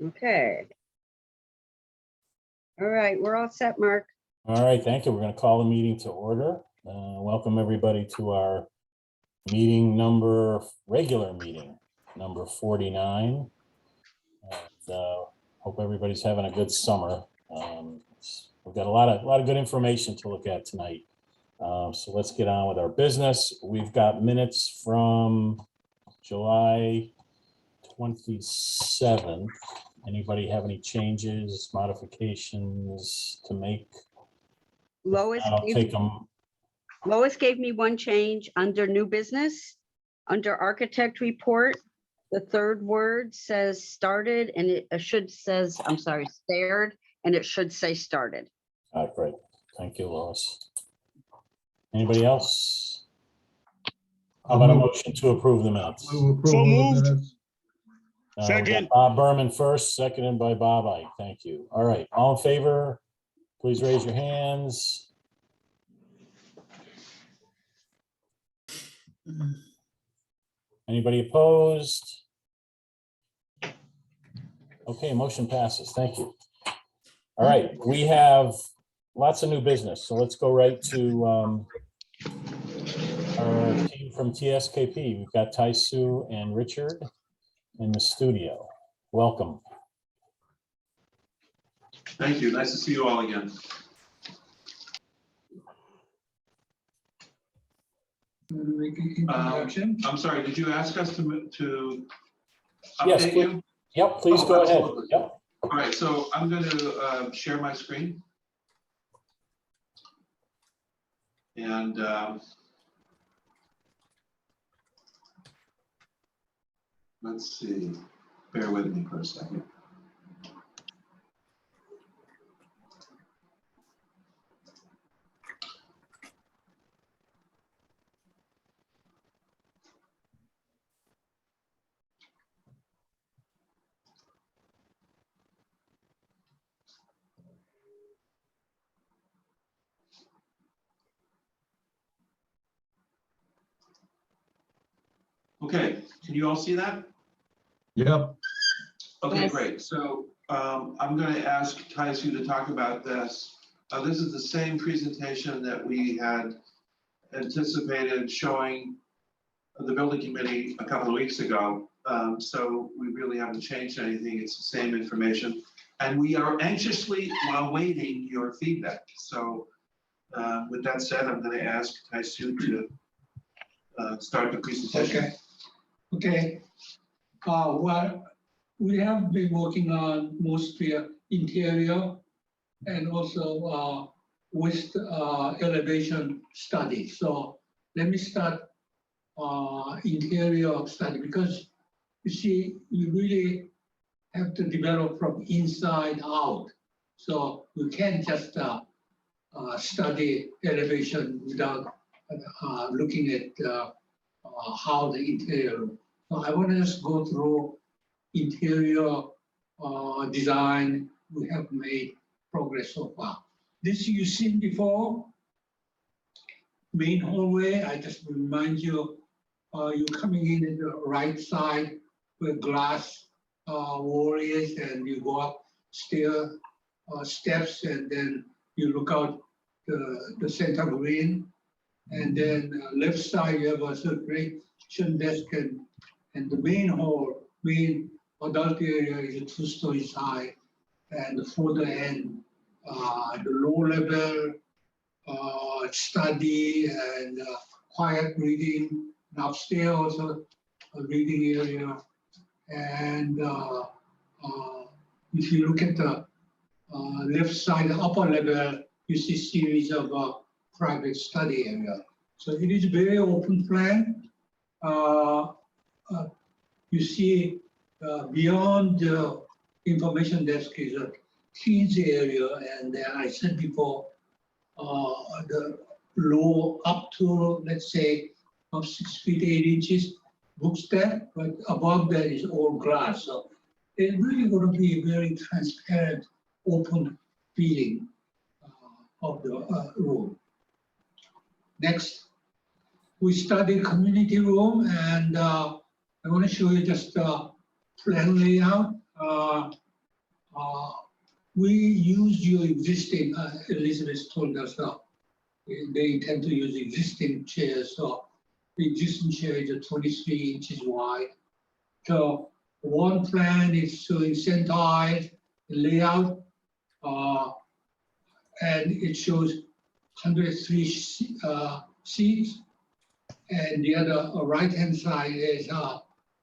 Okay. All right, we're all set, Mark. All right, thank you. We're going to call the meeting to order. Welcome everybody to our regular meeting number 49. Hope everybody's having a good summer. We've got a lot of good information to look at tonight. So let's get on with our business. We've got minutes from July 27th. Anybody have any changes, modifications to make? Lois I'll gave, take them. Lois gave me one change under new business. Under architect report, the third word says started and it stared, and it should say started. All right, great. Thank you, Lois. Anybody else? How about a motion to approve the minutes? So moved. We got Second. Bob Berman first, seconded by Bob Ike. Thank you. All right, all in favor, please raise your hands. Anybody opposed? Okay, motion passes. Thank you. All right, we have lots of new business, so let's go right to our team from TSKP. We've got Tai Sue and Richard in the studio. Welcome. Thank you. Nice to see you all again. I'm sorry, did you ask us to Yes, update please. you? Yep, please Oh, go ahead. absolutely. Yep. All right, so I'm going to share my screen. And let's see, bear with me for a second. Okay, can you all see that? Yep. Okay, Yes. great. So I'm going to ask Tai Sue to talk about this. This is the same presentation that we had anticipated showing the building committee a couple of weeks ago. So we really haven't changed anything. It's the same information. And we are anxiously awaiting your feedback. So with that said, I'm going to ask Tai Sue to start the presentation. Okay. Well, we have been working on mostly interior and also with elevation study. So let me start interior study, because you see, you really have to develop from inside out. So you can't just study elevation without looking at how the interior. So I want to just go through interior design. We have made progress so far. This you've seen before. Main hallway, I just remind you, you're coming in at the right side where glass wall is, and you go up steps, and then you look out the center green. And then left side, you have a circulation desk, and the main hall, main adult area is 2 stories high. And the further end, the low level study and quiet reading, and upstairs also a reading area. And if you look at the left side, the upper level, you see series of private study area. So it is very open plan. You see beyond the information desk is a kids area, and then I said before, the low up to, let's say, of 6 feet 8 inches bookstep, but above that is all glass. So it's really going to be a very transparent, open feeling of the room. Next, we studied community room, and I want to show you just a plan layout. we use your existing, Elizabeth told us, they intend to use existing chairs, so the existing chair is 23 inches wide. So one plan is showing center aisle layout, and it shows 103 seats, and the other right-hand side is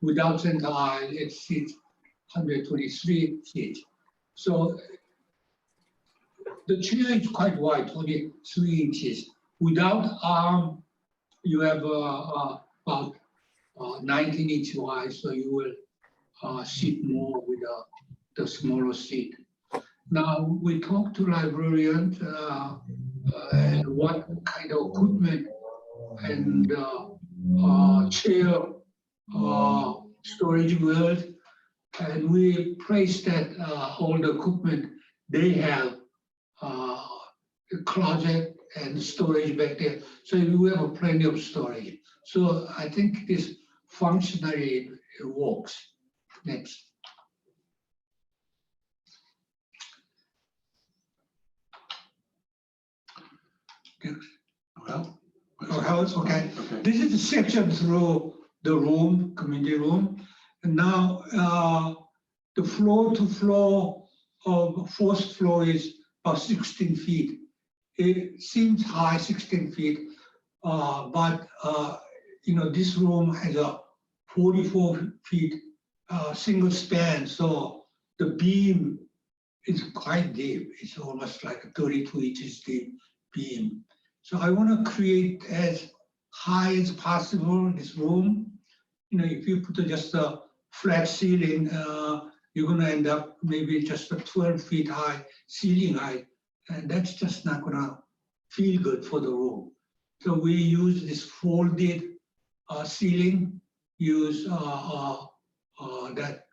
without center aisle, it seats 123 seats. So the chair is quite wide, 23 inches. Without arm, you have about 19 inch wide, so you will sit more with the smaller seat. Now, we talked to librarians and what kind of equipment and chair storage world, and we placed that all the equipment they have, a closet and storage back there, so we have plenty of storage. So I think this functionally it works. Next. Well. Oh, how's okay. Okay. This is the section through the room, community room. And now the floor to floor of fourth floor is about 16 feet. It seems high, 16 feet, but you know, this room has a 44 feet single span, so the beam is quite deep. It's almost like a 32 inches deep beam. So I want to create as high as possible in this room. You know, if you put just a flat ceiling, you're going to end up maybe just a 12 feet high ceiling height, and that's just not going to feel good for the room. So we use this folded ceiling, use that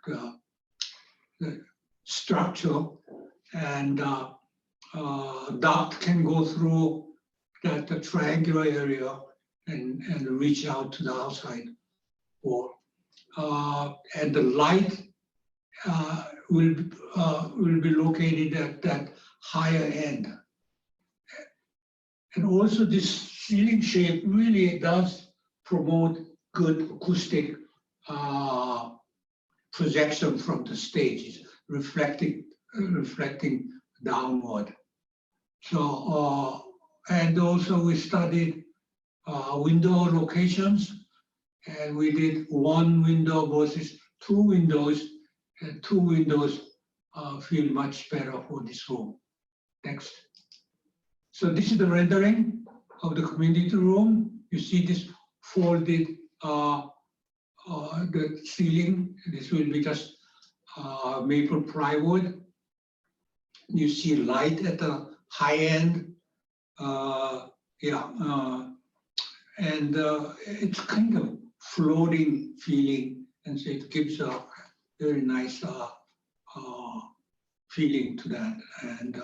structure, and duct can go through that triangular area and reach out to the outside wall. And the light will be located at that higher end. And also this ceiling shape really does promote good acoustic projection from the stage, reflecting downward. So, and also we studied window locations, and we did one window versus two windows, and two windows feel much better for this room. Next. So this is the rendering of the community room. You see this folded the ceiling. This will be just maple plywood. You see light at the high end. And it's kind of floating feeling, and so it gives a very nice feeling to that. And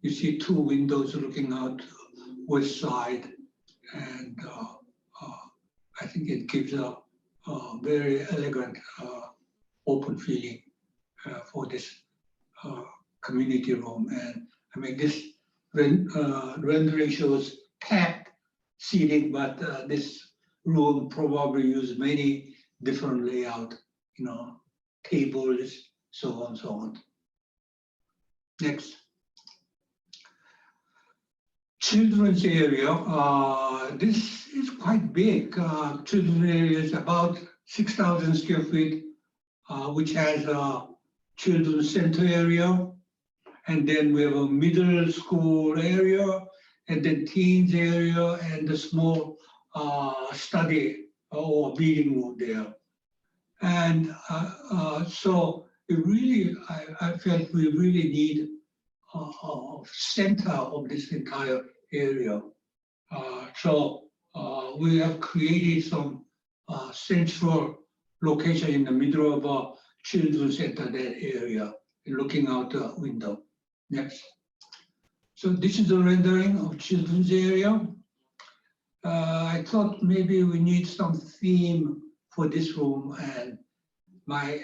you see two windows looking out west side, and I think it gives a very elegant open feeling for this community room. And I mean, this rendering shows packed seating, but this room probably uses many different layout, you know, tables, so on, so on. Next. Children's area. This is quite big. Children's area is about 6,000 square feet, which has a children's center area. And then we have a middle school area, and then teens area, and the small study or meeting room there. And so it really, I felt we really need a center of this entire area. So we have created some central location in the middle of a children's center, that area, looking out the window. Next. So this is the rendering of children's area. I thought maybe we need some theme for this room, and my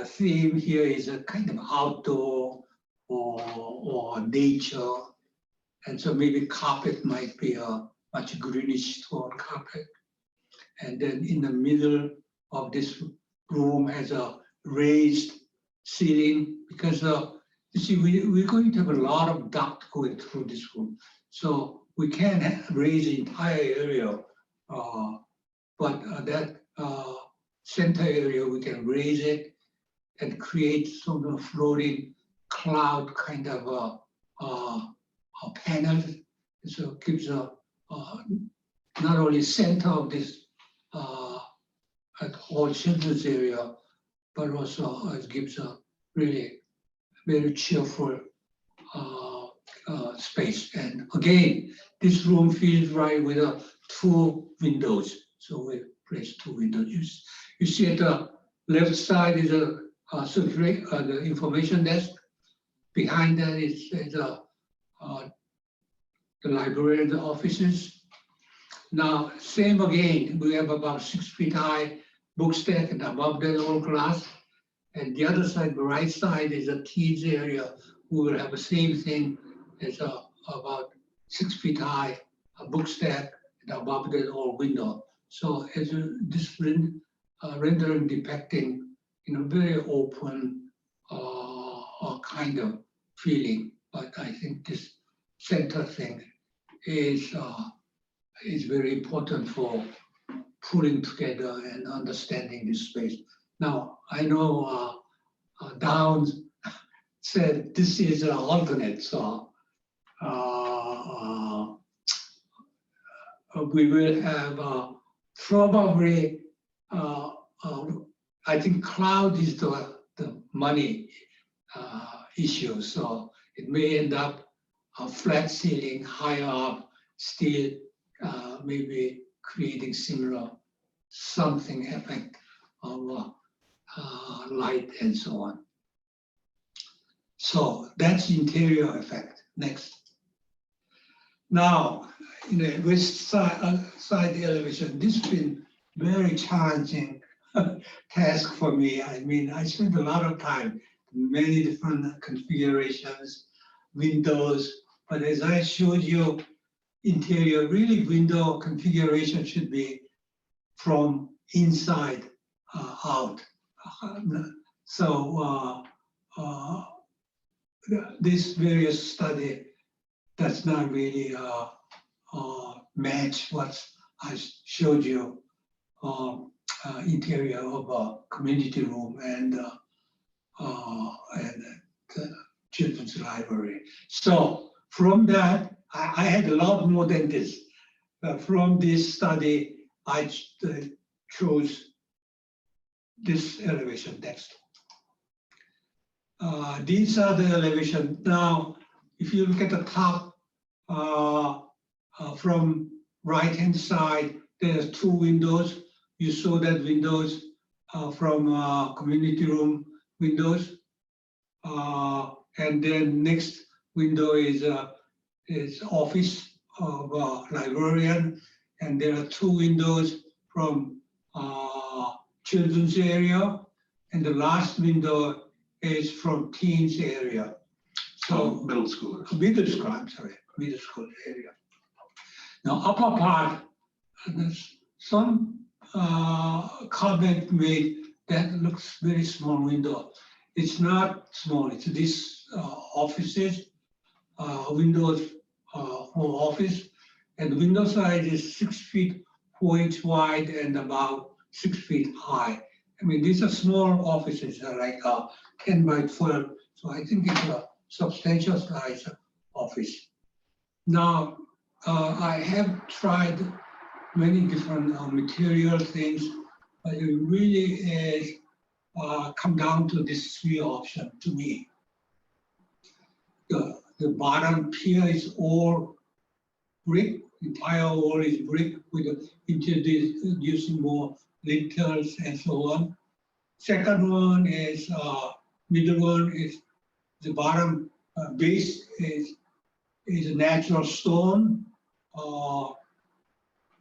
theme here is a kind of outdoor or nature. And so maybe carpet might be a much greenish tone carpet. And then in the middle of this room has a raised ceiling because you see, we're going to have a lot of duct going through this room. So we can raise the entire area, but that center area, we can raise it and create sort of floating cloud kind of a panel. So it gives a not only center of this whole children's area, but also it gives a really very cheerful space. And again, this room feels right with 2 windows. So we place 2 windows. You see at the left side is the information desk. Behind that is the library and the offices. Now, same again, we have about 6 feet high book stack and above that all glass. And the other side, the right side is a kids area. We will have the same thing as about 6 feet high, a book stack and above that all window. So as this rendering depicting, very open kind of feeling. But I think this center thing is very important for putting together and understanding this space. Now, I know Downs said this is an alternate, so we will have probably, I think cloud is the money issue, so it may end up a flat ceiling, higher up, still maybe creating similar something effect of light and so on. So that's interior effect. Next. Now, in the west side elevation, this has been very challenging task for me. I mean, I spent a lot of time, many different configurations, windows, but as I showed you, interior, really window configuration should be from inside out. So this various study does not really match what I showed you, interior of a community room and the children's library. So from that, I had a lot more than this. From this study, I chose this elevation next. These are the elevation. Now, if you look at the top, from right-hand side, there's 2 windows. You saw that windows from community room windows. And then next window is office of librarian. And there are 2 windows from children's area. And the last window is from teens area. So middle schoolers. Middle school, I'm sorry, middle school area. Now upper part, there's some comment made that looks very small window. It's not small, it's this offices, windows for office, and window size is 6 feet 4 inch wide and about 6 feet high. I mean, these are small offices, like 10 by 12. So I think it's a substantial size office. Now, I have tried many different material things, but it really is come down to this 3 options to me. The bottom pier is all brick, entire wall is brick with introducing more lintels and so on. Second one is, middle one is the bottom base is a natural stone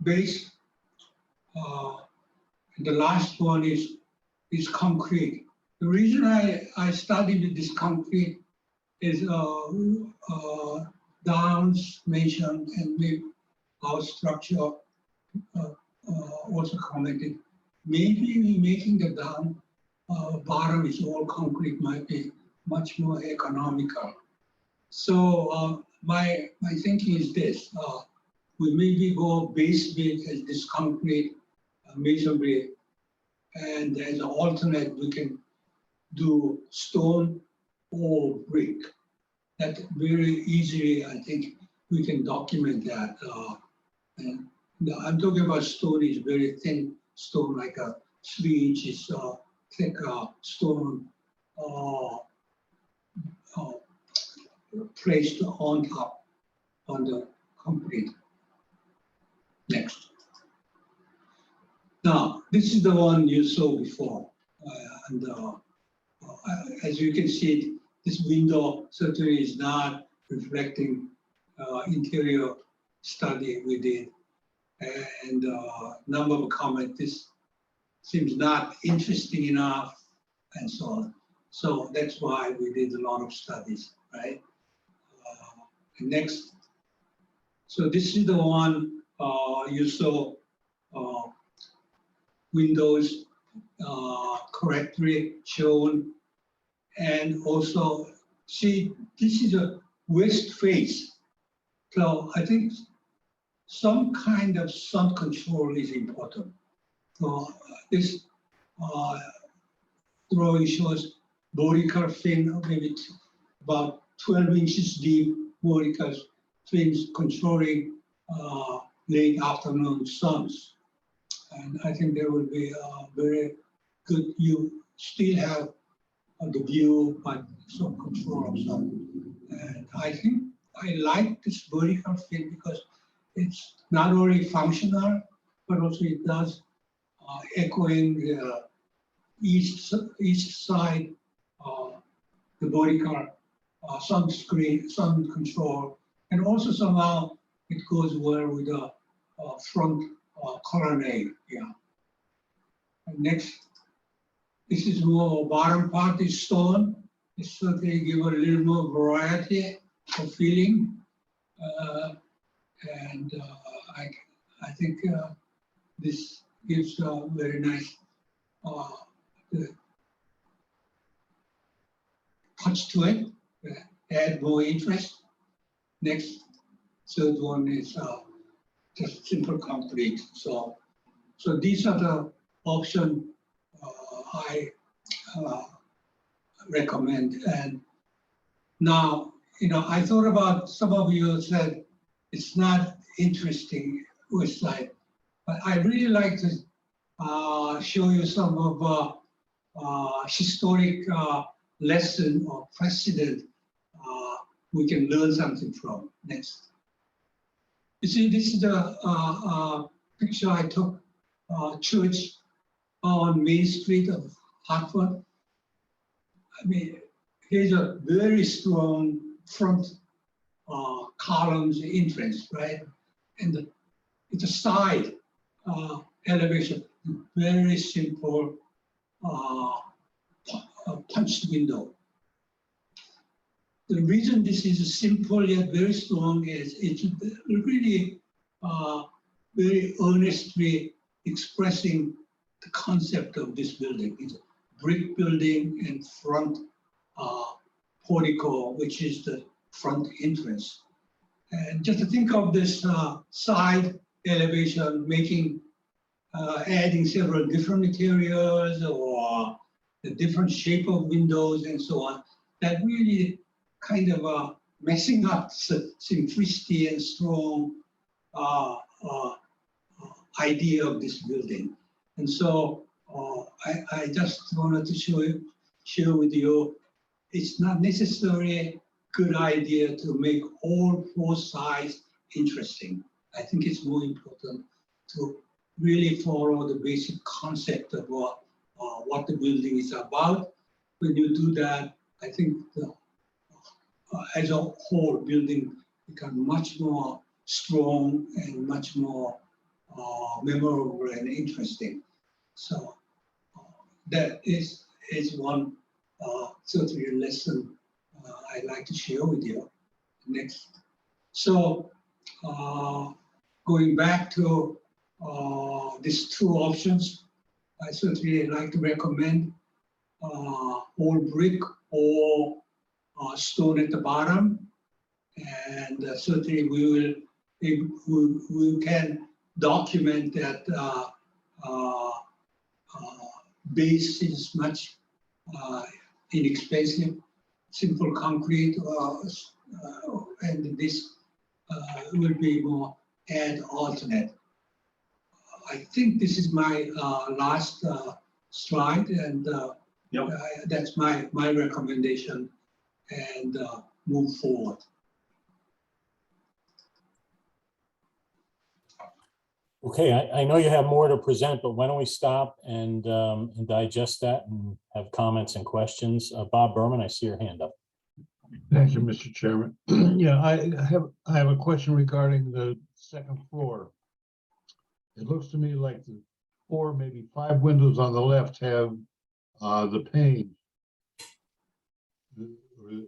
base. And the last one is concrete. The reason I studied this concrete is downs mentioned and maybe our structure also commented. Maybe making the down bottom is all concrete might be much more economical. So my thinking is this: we maybe go base build as this concrete masonry, and as an alternate we can do stone or brick. That very easily, I think we can document that. And I'm talking about stone is very thin stone, like a 3 inches thick stone placed on top on the concrete. Next. Now, this is the one you saw before. And as you can see, this window certainly is not reflecting interior study we did. And number of comments, this seems not interesting enough, and so on. So that's why we did a lot of studies, right? Next. So this is the one you saw windows correctly shown. And also, see, this is a west face. So I think some kind of sun control is important. So this drawing shows vertical fin, maybe about 12 inches deep vertical fins controlling late afternoon suns. And I think there will be very good, you still have the view, but some control of sun. And I think I like this vertical fin because it's not only functional, but also it does echoing the east side, the vertical sun control, and also somehow it goes well with the front colonnade. Yeah. And next, this is more bottom part is stone. It's certainly give a little more variety of feeling, and I think this gives a very nice touch to it, add more interest. Next, third one is just simple concrete. So these are the options I recommend. And now, I thought about, some of you said it's not interesting West Side, but I really like to show you some of historic lesson or precedent we can learn something from. Next. You see, this is the picture I took, church on Main Street of Hartford. I mean, here's a very strong front columns entrance, right? And it's a side elevation, very simple punched window. The reason this is simple yet very strong is it's really very earnestly expressing the concept of this building. It's a brick building and front portico, which is the front entrance. And just to think of this side elevation, making, adding several different materials or the different shape of windows and so on, that really kind of messing up the simplicity and strong idea of this building. And so I just wanted to share with you, it's not necessarily a good idea to make all four sides interesting. I think it's more important to really follow the basic concept of what the building is about. When you do that, I think as a whole building becomes much more strong and much more memorable and interesting. So that is one certainly lesson I I'd like to share with you next. So going back to these two options, I certainly like to recommend all brick or stone at the bottom. And certainly we can document that base is much inexpensive, simple concrete, and this will be more add alternate. I think this is my last slide, and Yep. that's my recommendation, and move forward. Okay, I know you have more to present, but why don't we stop and digest that and have comments and questions? Bob Berman, I see your hand up. Thank you, Mr. Chairman. Yeah, I have a question regarding the second floor. It looks to me like the 4, maybe 5 windows on the left have the pane, the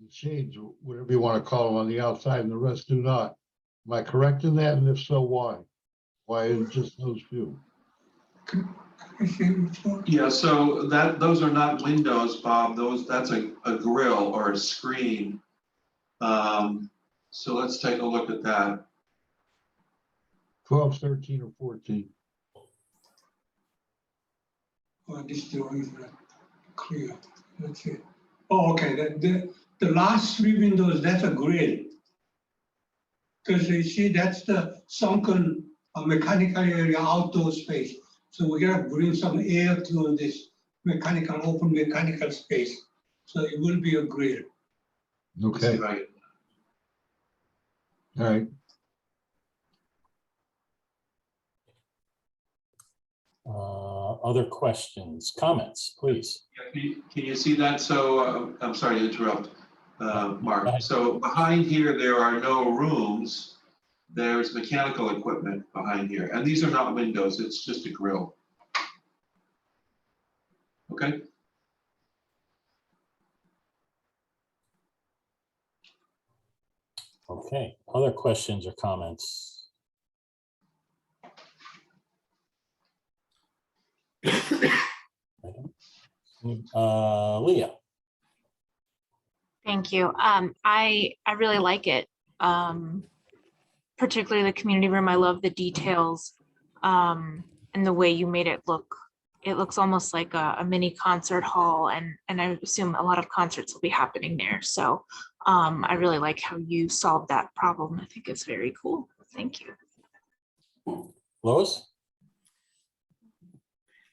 shades, or whatever you want to call them, on the outside, and the rest do not. Am I correct in that? And if so, why? Why is just those few? I see which one. Yeah, so those are not windows, Bob. That's a grill or a screen. So let's take a look at that. 12, 13, or 14? Oh, this door is not clear. That's it. Oh, okay. The last 3 windows, that's a grill. Because you see, that's the sunken mechanical area, outdoor space. So we gotta bring some air to this open mechanical space. So it will be a grill. Let's see Okay, if I can- all right. Other questions, comments, please? Can you see that? So I'm sorry to interrupt, Go Mark. ahead. So behind here, there are no rooms. There's mechanical equipment behind here. And these are not windows, it's just a grill. Okay? Okay, other questions or comments? Leah, Thank you. I really like it. Particularly the community room. I love the details and the way you made it look. It looks almost like a mini concert hall, and I assume a lot of concerts will be happening there. So I really like how you solved that problem. I think it's very cool. Thank you. Lois?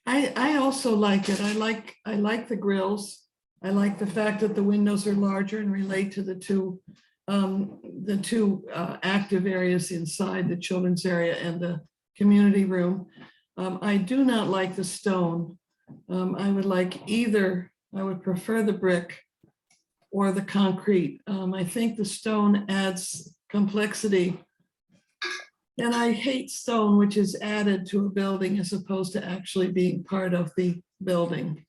I also like it. I like the grills. I like the fact that the windows are larger and relate to the two active areas inside, the children's area and the community room. I do not like the stone. I would prefer the brick or the concrete. I think the stone adds complexity. And I hate stone, which is added to a building as opposed to actually being part of the building.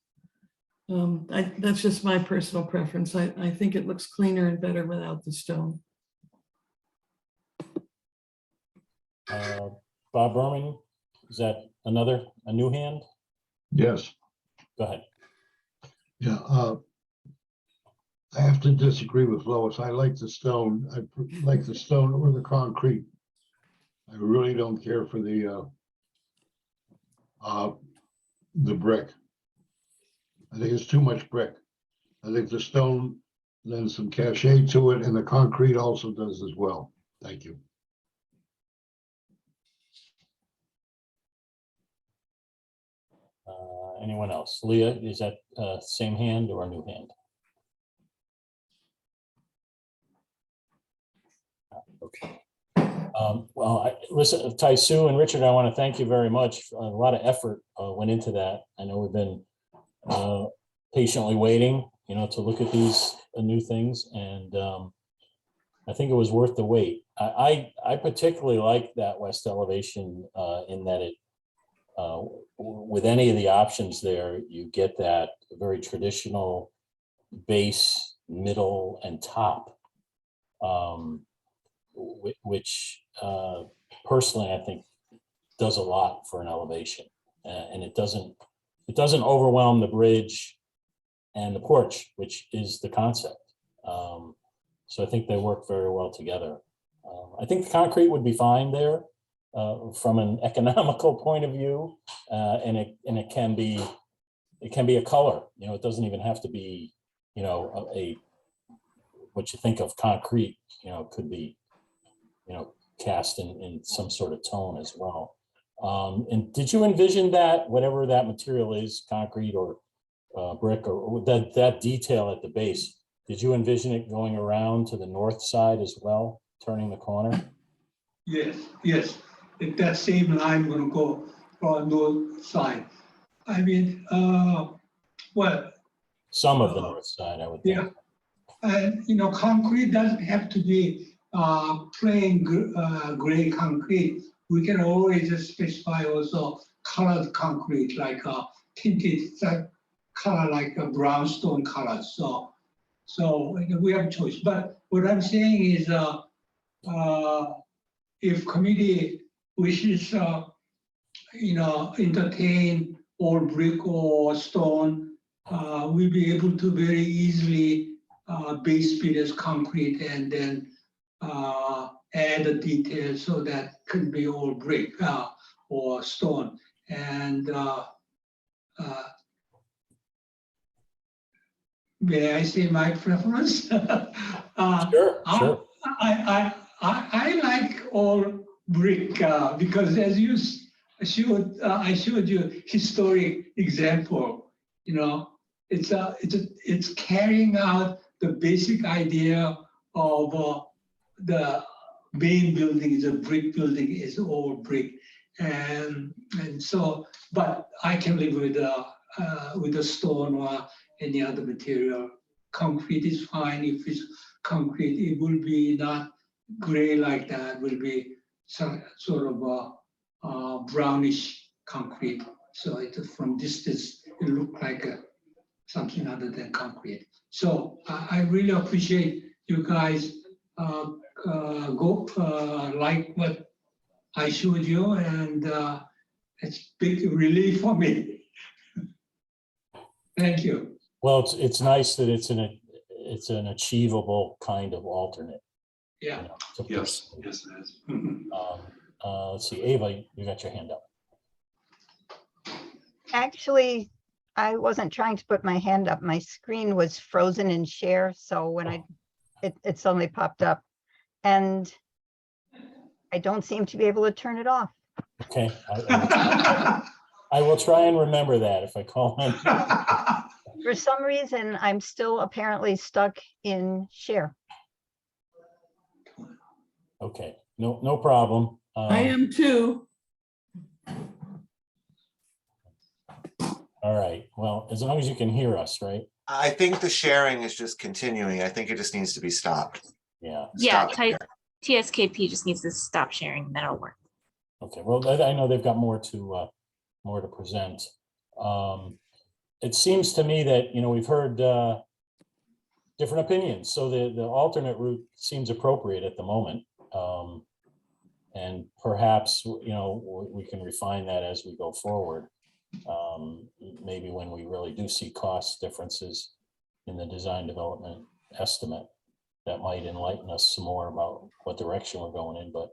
That's just my personal preference. I think it looks cleaner and better without the stone. Bob Berman, is that a new hand? Yes. Go ahead. Yeah, I have to disagree with Lois. I like the stone. I like the stone or the concrete. I really don't care for the brick. I think it's too much brick. I think the stone lends some cachet to it, and the concrete also does as well. Thank you. Anyone else? Leah, is that same hand or a new hand? Okay. Well, listen, Tai-Su and Richard, I want to thank you very much. A lot of effort went into that. I know we've been patiently waiting, to look at these new things, and I think it was worth the wait. I particularly like that west elevation in that it, with any of the options there, you get that very traditional base middle, and top, which personally I think does a lot for an elevation, and it doesn't overwhelm the bridge and the porch, which is the concept. So I think they work very well together. I think the concrete would be fine there from an economical point of view, and it can be a color. You know, it doesn't even have to be, you know, what you think of concrete. You know, it could be, you know, cast in some sort of tone as well. And did you envision that whatever that material is, concrete or brick or that detail at the base? Did you envision it going around to the north side as well, turning the corner? Yes, yes. If that same line will go on north side. I mean, well, Some of the north side, I would think. yeah. And, you know, concrete doesn't have to be plain gray concrete. We can always just specify also colored concrete, like tinted color, like a brownstone color. So we have a choice. But what I'm saying is, if committee wishes, you know, entertain all brick or stone, we'll be able to very easily base bid as concrete and then add the details so that can be all brick or stone. And may I say my preference? Sure. I like all brick because as you showed, I showed you historic example. You know, it's carrying out the basic idea of the main building is a brick building, is all brick, and so. But I can live with a stone or any other material. Concrete is fine. If it's concrete, it will be not gray like that. It will be some sort of a brownish concrete. So from distance, it look like something other than concrete. So I really appreciate you guys like what I showed you, and it's big relief for me. Thank you. Well, it's nice that it's an achievable kind of alternate. Yeah. You know, to Yes, pursue. yes, it is. Let's see, Ava, you got your hand up. Actually, I wasn't trying to put my hand up. My screen was frozen in share, so when it suddenly popped up, and I don't seem to be able to turn it off. Okay, I will try and remember that if I call in. For some reason, I'm still apparently stuck in share. Okay, no problem. I am too. All right, well, as long as you can hear us, right? I think the sharing is just continuing. I think it just needs to be stopped. Yeah, Yeah, Stop sharing. TSKP just needs to stop sharing, and then it'll work. okay, well, I know they've got more to present. It seems to me that, you know, we've heard different opinions, so the alternate route seems appropriate at the moment. And perhaps, you know, we can refine that as we go forward. Maybe when we really do see cost differences in the design development estimate, that might enlighten us some more about what direction we're going in. But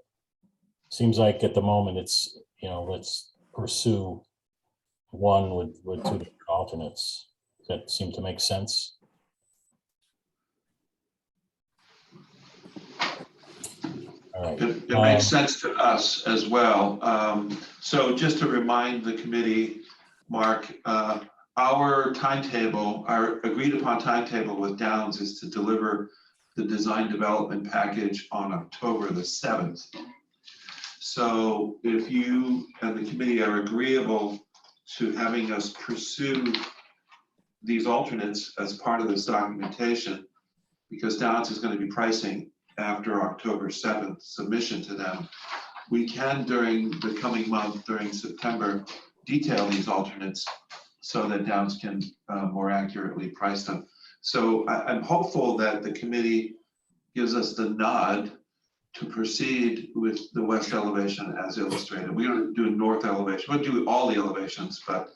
seems like at the moment it's, you know, let's pursue one with two different alternates. That seem to make sense. All right. It makes sense to us as well. So just to remind the committee, Mark, our timetable, our agreed upon timetable with Downs is to deliver the design development package on October the 7th. So if you and the committee are agreeable to having us pursue these alternates as part of this documentation, because Downs is going to be pricing after October 7th submission to them, we can during the coming month, during September, detail these alternates so that Downs can more accurately price them. So I'm hopeful that the committee gives us the nod to proceed with the west elevation as illustrated. We're going to do a north elevation. We'll do all the elevations, but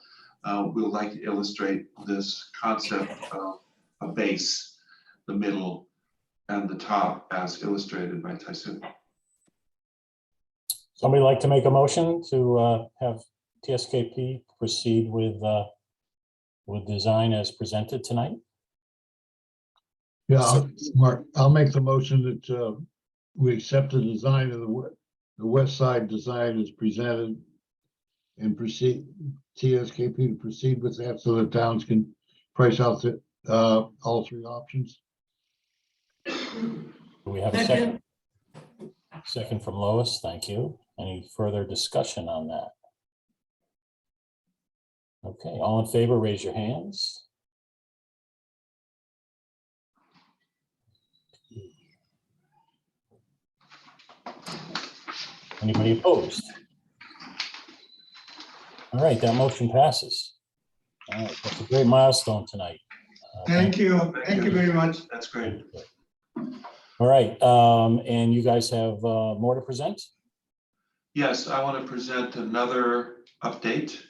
we'll like to illustrate this concept of a base, the middle, and the top as illustrated by Taisu. Somebody like to make a motion to have TSKP proceed with design as presented tonight? Yeah, Mark, I'll make the motion that we accept the design of the west side design is presented and proceed, TSKP to proceed with that so that towns can price out the all three options. Do we have a second? Second from Lois, thank you. Any further discussion on that? Okay, all in favor, raise your hands. Anybody opposed? All right, that motion passes. All right, that's a great milestone tonight. Thank you. Thank you very much. That's great. All right, and you guys have more to present? Yes, I want to present another update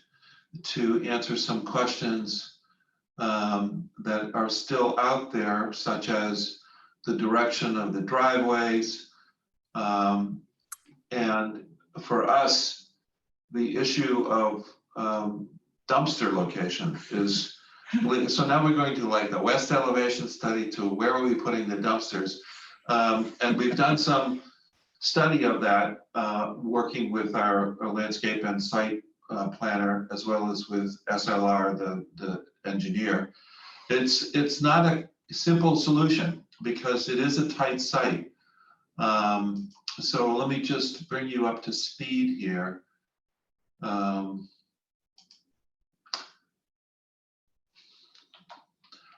to answer some questions that are still out there, such as the direction of the driveways. And for us, the issue of dumpster location is, so now we're going to like the west elevation study to where are we putting the dumpsters? And we've done some study of that, working with our landscape and site planner, as well as with SLR, the engineer. It's not a simple solution because it is a tight site. So let me just bring you up to speed here.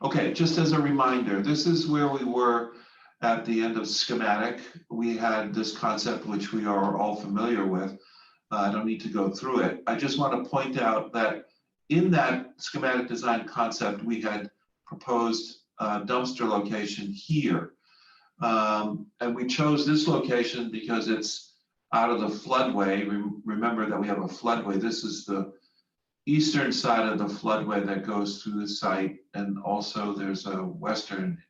Okay, just as a reminder, this is where we were at the end of schematic. We had this concept, which we are all familiar with. I don't need to go through it. I just want to point out that in that schematic design concept, we had proposed a dumpster location here. And we chose this location because it's out of the floodway. Remember that we have a floodway. This is the eastern side of the floodway that goes through the site. And also there's a western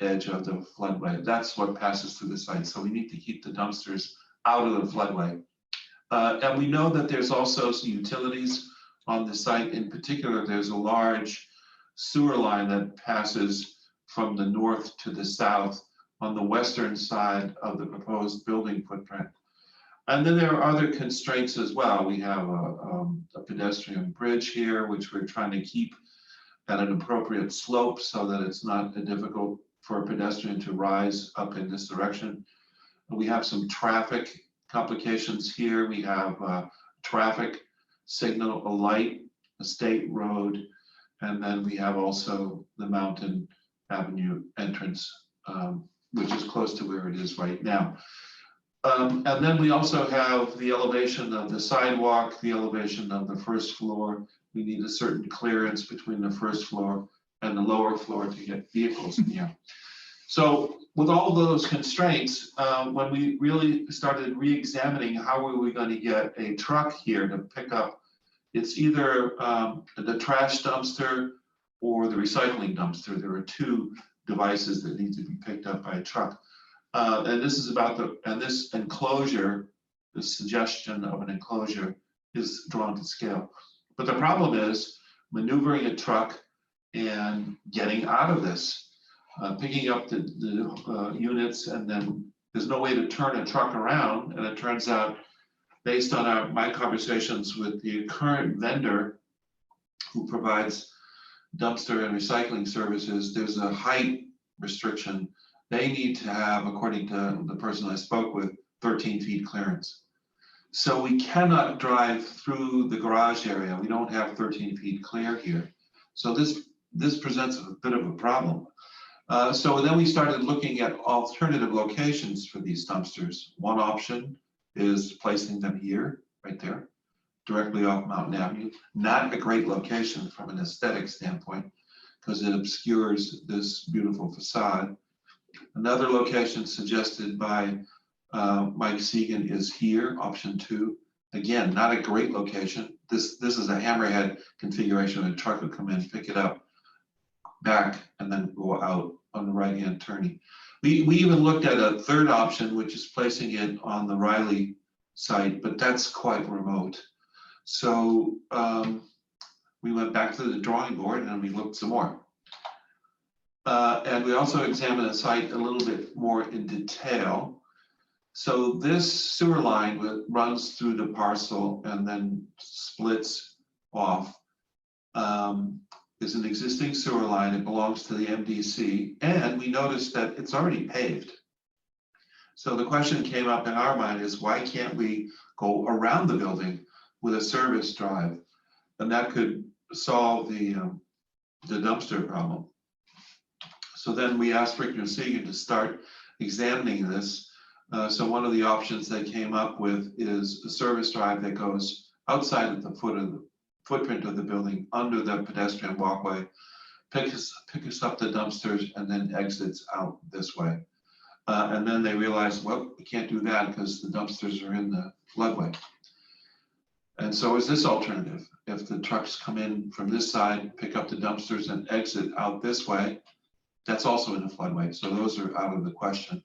edge of the floodway. That's what passes through the site. So we need to keep the dumpsters out of the floodway. And we know that there's also some utilities on the site. In particular, there's a large sewer line that passes from the north to the south on the western side of the proposed building footprint. And then there are other constraints as well. We have a pedestrian bridge here, which we're trying to keep at an appropriate slope so that it's not difficult for a pedestrian to rise up in this direction. We have some traffic complications here. We have a traffic signal, a light, a state road, and then we have also the Mountain Avenue entrance, which is close to where it is right now. And then we also have the elevation of the sidewalk, the elevation of the first floor. We need a certain clearance between the first floor and the lower floor to get vehicles in here. So with all those constraints, when we really started re-examining how were we going to get a truck here to pick up, it's either the trash dumpster or the recycling dumpster. There are two devices that need to be picked up by a truck. And this is about this enclosure, the suggestion of an enclosure is drawn to scale. But the problem is maneuvering a truck and getting out of this. Picking up the units, and then there's no way to turn a truck around. And it turns out, based on my conversations with the current vendor who provides dumpster and recycling services, there's a height restriction. They need to have, according to the person I spoke with, 13 feet clearance. So we cannot drive through the garage area. We don't have 13 feet clear here. So this presents a bit of a problem. So then we started looking at alternative locations for these dumpsters. One option is placing them here, right there, directly off Mountain Avenue. Not a great location from an aesthetic standpoint, because it obscures this beautiful facade. Another location suggested by Mike Segan is here, option 2. Again, not a great location. This is a hammerhead configuration. A truck would come in, pick it up, back, and then go out on the right-hand turning. We even looked at a third option, which is placing it on the Riley site, but that's quite remote. So we went back to the drawing board and we looked some more. And we also examined the site a little bit more in detail. So this sewer line runs through the parcel and then splits off. Is an existing sewer line. It belongs to the MDC, and we noticed that it's already paved. So the question came up in our mind is, why can't we go around the building with a service drive? And that could solve the dumpster problem. So then we asked Richter and Segan to start examining this. So one of the options they came up with is a service drive that goes outside of the footprint of the building, under the pedestrian walkway, picks up the dumpsters and then exits out this way. And then they realized, well, we can't do that because the dumpsters are in the floodway. And so is this alternative. If the trucks come in from this side, pick up the dumpsters and exit out this way, that's also in the floodway. So those are out of the question.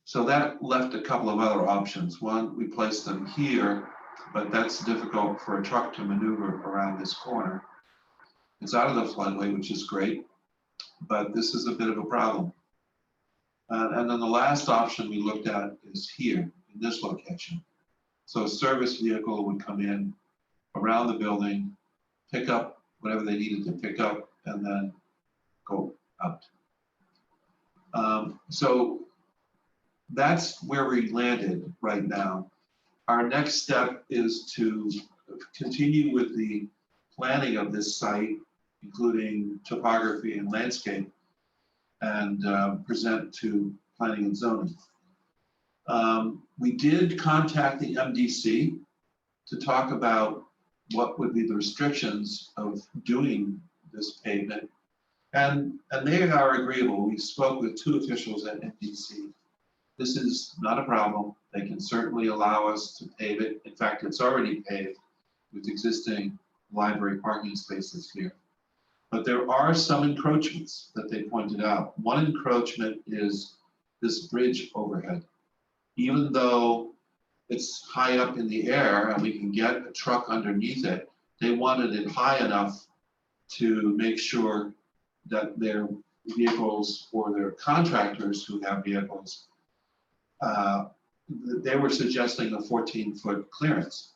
So that left a couple of other options. One, we place them here, but that's difficult for a truck to maneuver around this corner. It's out of the floodway, which is great, but this is a bit of a problem. And then the last option we looked at is here, in this location. So a service vehicle would come in around the building, pick up whatever they needed to pick up, and then go out. So that's where we landed right now. Our next step is to continue with the planning of this site, including topography and landscape, and present to planning and zoning. We did contact the MDC to talk about what would be the restrictions of doing this pavement, and they are agreeable. We spoke with 2 officials at MDC. This is not a problem. They can certainly allow us to pave it. In fact, it's already paved with existing library parking spaces here. But there are some encroachments that they pointed out. One encroachment is this bridge overhead. Even though it's high up in the air and we can get a truck underneath it, they wanted it high enough to make sure that their vehicles, or their contractors who have vehicles, they were suggesting a 14-foot clearance.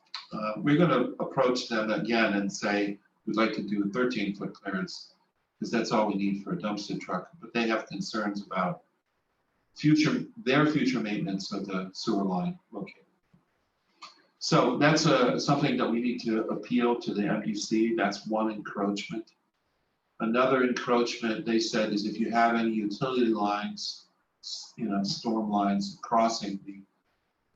We're going to approach them again and say, we'd like to do a 13-foot clearance, because that's all we need for a dumpster truck. But they have concerns about their future maintenance of the sewer line located. So that's something that we need to appeal to the MDC. That's one encroachment. Another encroachment, they said, is if you have any utility lines, storm lines crossing the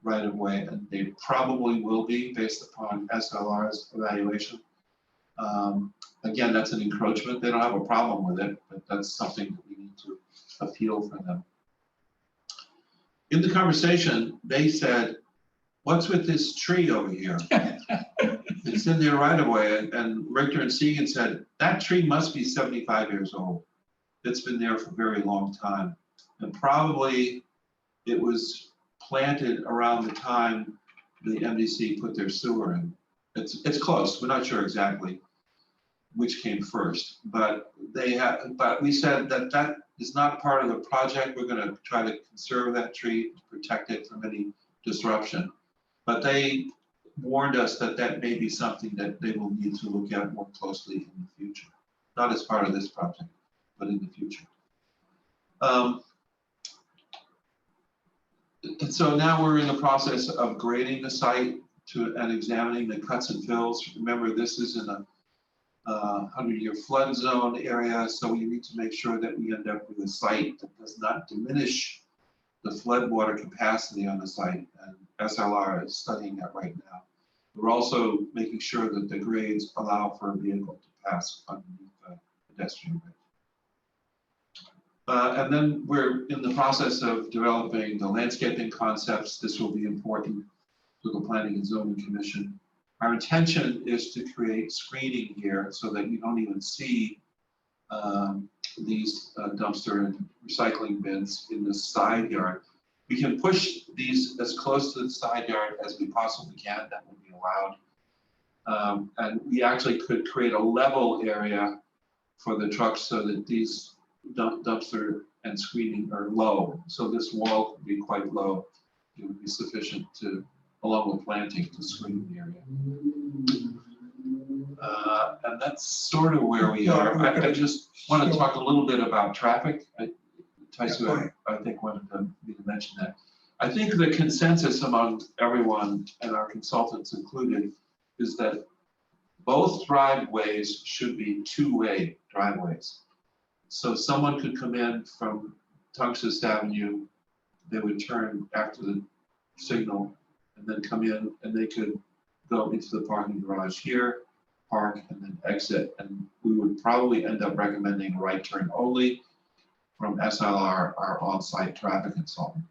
right of way, and they probably will be based upon SLR's evaluation. Again, that's an encroachment. They don't have a problem with it, but that's something that we need to appeal for them. In the conversation, they said, what's with this tree over here? It's in there right away. And Richter and Segan said, that tree must be 75 years old. It's been there for a very long time. And probably it was planted around the time the MDC put their sewer in. It's close. We're not sure exactly which came first, but we said that is not part of the project. We're going to try to conserve that tree, protect it from any disruption. But they warned us that may be something that they will need to look at more closely in the future. Not as part of this project, but in the future. And so now we're in the process of grading the site and examining the cuts and fills. Remember, this is in a 100-year flood zone area, so we need to make sure that we end up with a site that does not diminish the flood water capacity on the site, and SLR is studying that right now. We're also making sure that the grades allow for a vehicle to pass underneath the pedestrian bridge. And then we're in the process of developing the landscaping concepts. This will be important to the Planning and Zoning Commission. Our intention is to create screening here so that you don't even see these dumpster and recycling bins in the side yard. We can push these as close to the side yard as we possibly can. That would be allowed. And we actually could create a level area for the trucks so that these dumpster and screening are low. So this wall would be quite low. It would be sufficient to, along with planting, to screen the area. And that's sort of where we are. I just want to talk a little bit about traffic. Taisu, I think wanted me to mention that. I think the consensus among everyone, and our consultants included, is that both driveways should be two-way driveways. So someone could come in from Tungus Avenue, they would turn after the signal and then come in, and they could go into the parking garage here, park, and then exit. And we would probably end up recommending right turn only from SLR, our on-site traffic consultant.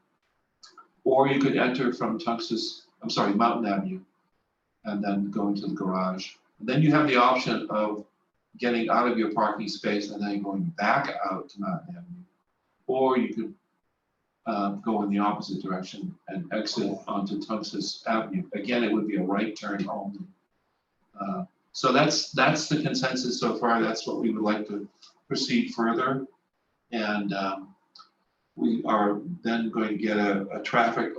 Or you could enter from Mountain Avenue, and then go into the garage. And then you have the option of getting out of your parking space and then going back out to Mountain Avenue. Or you could go in the opposite direction and exit onto Tungus Avenue. Again, it would be a right turn only. So that's the consensus so far. That's what we would like to proceed further. And we are then going to get a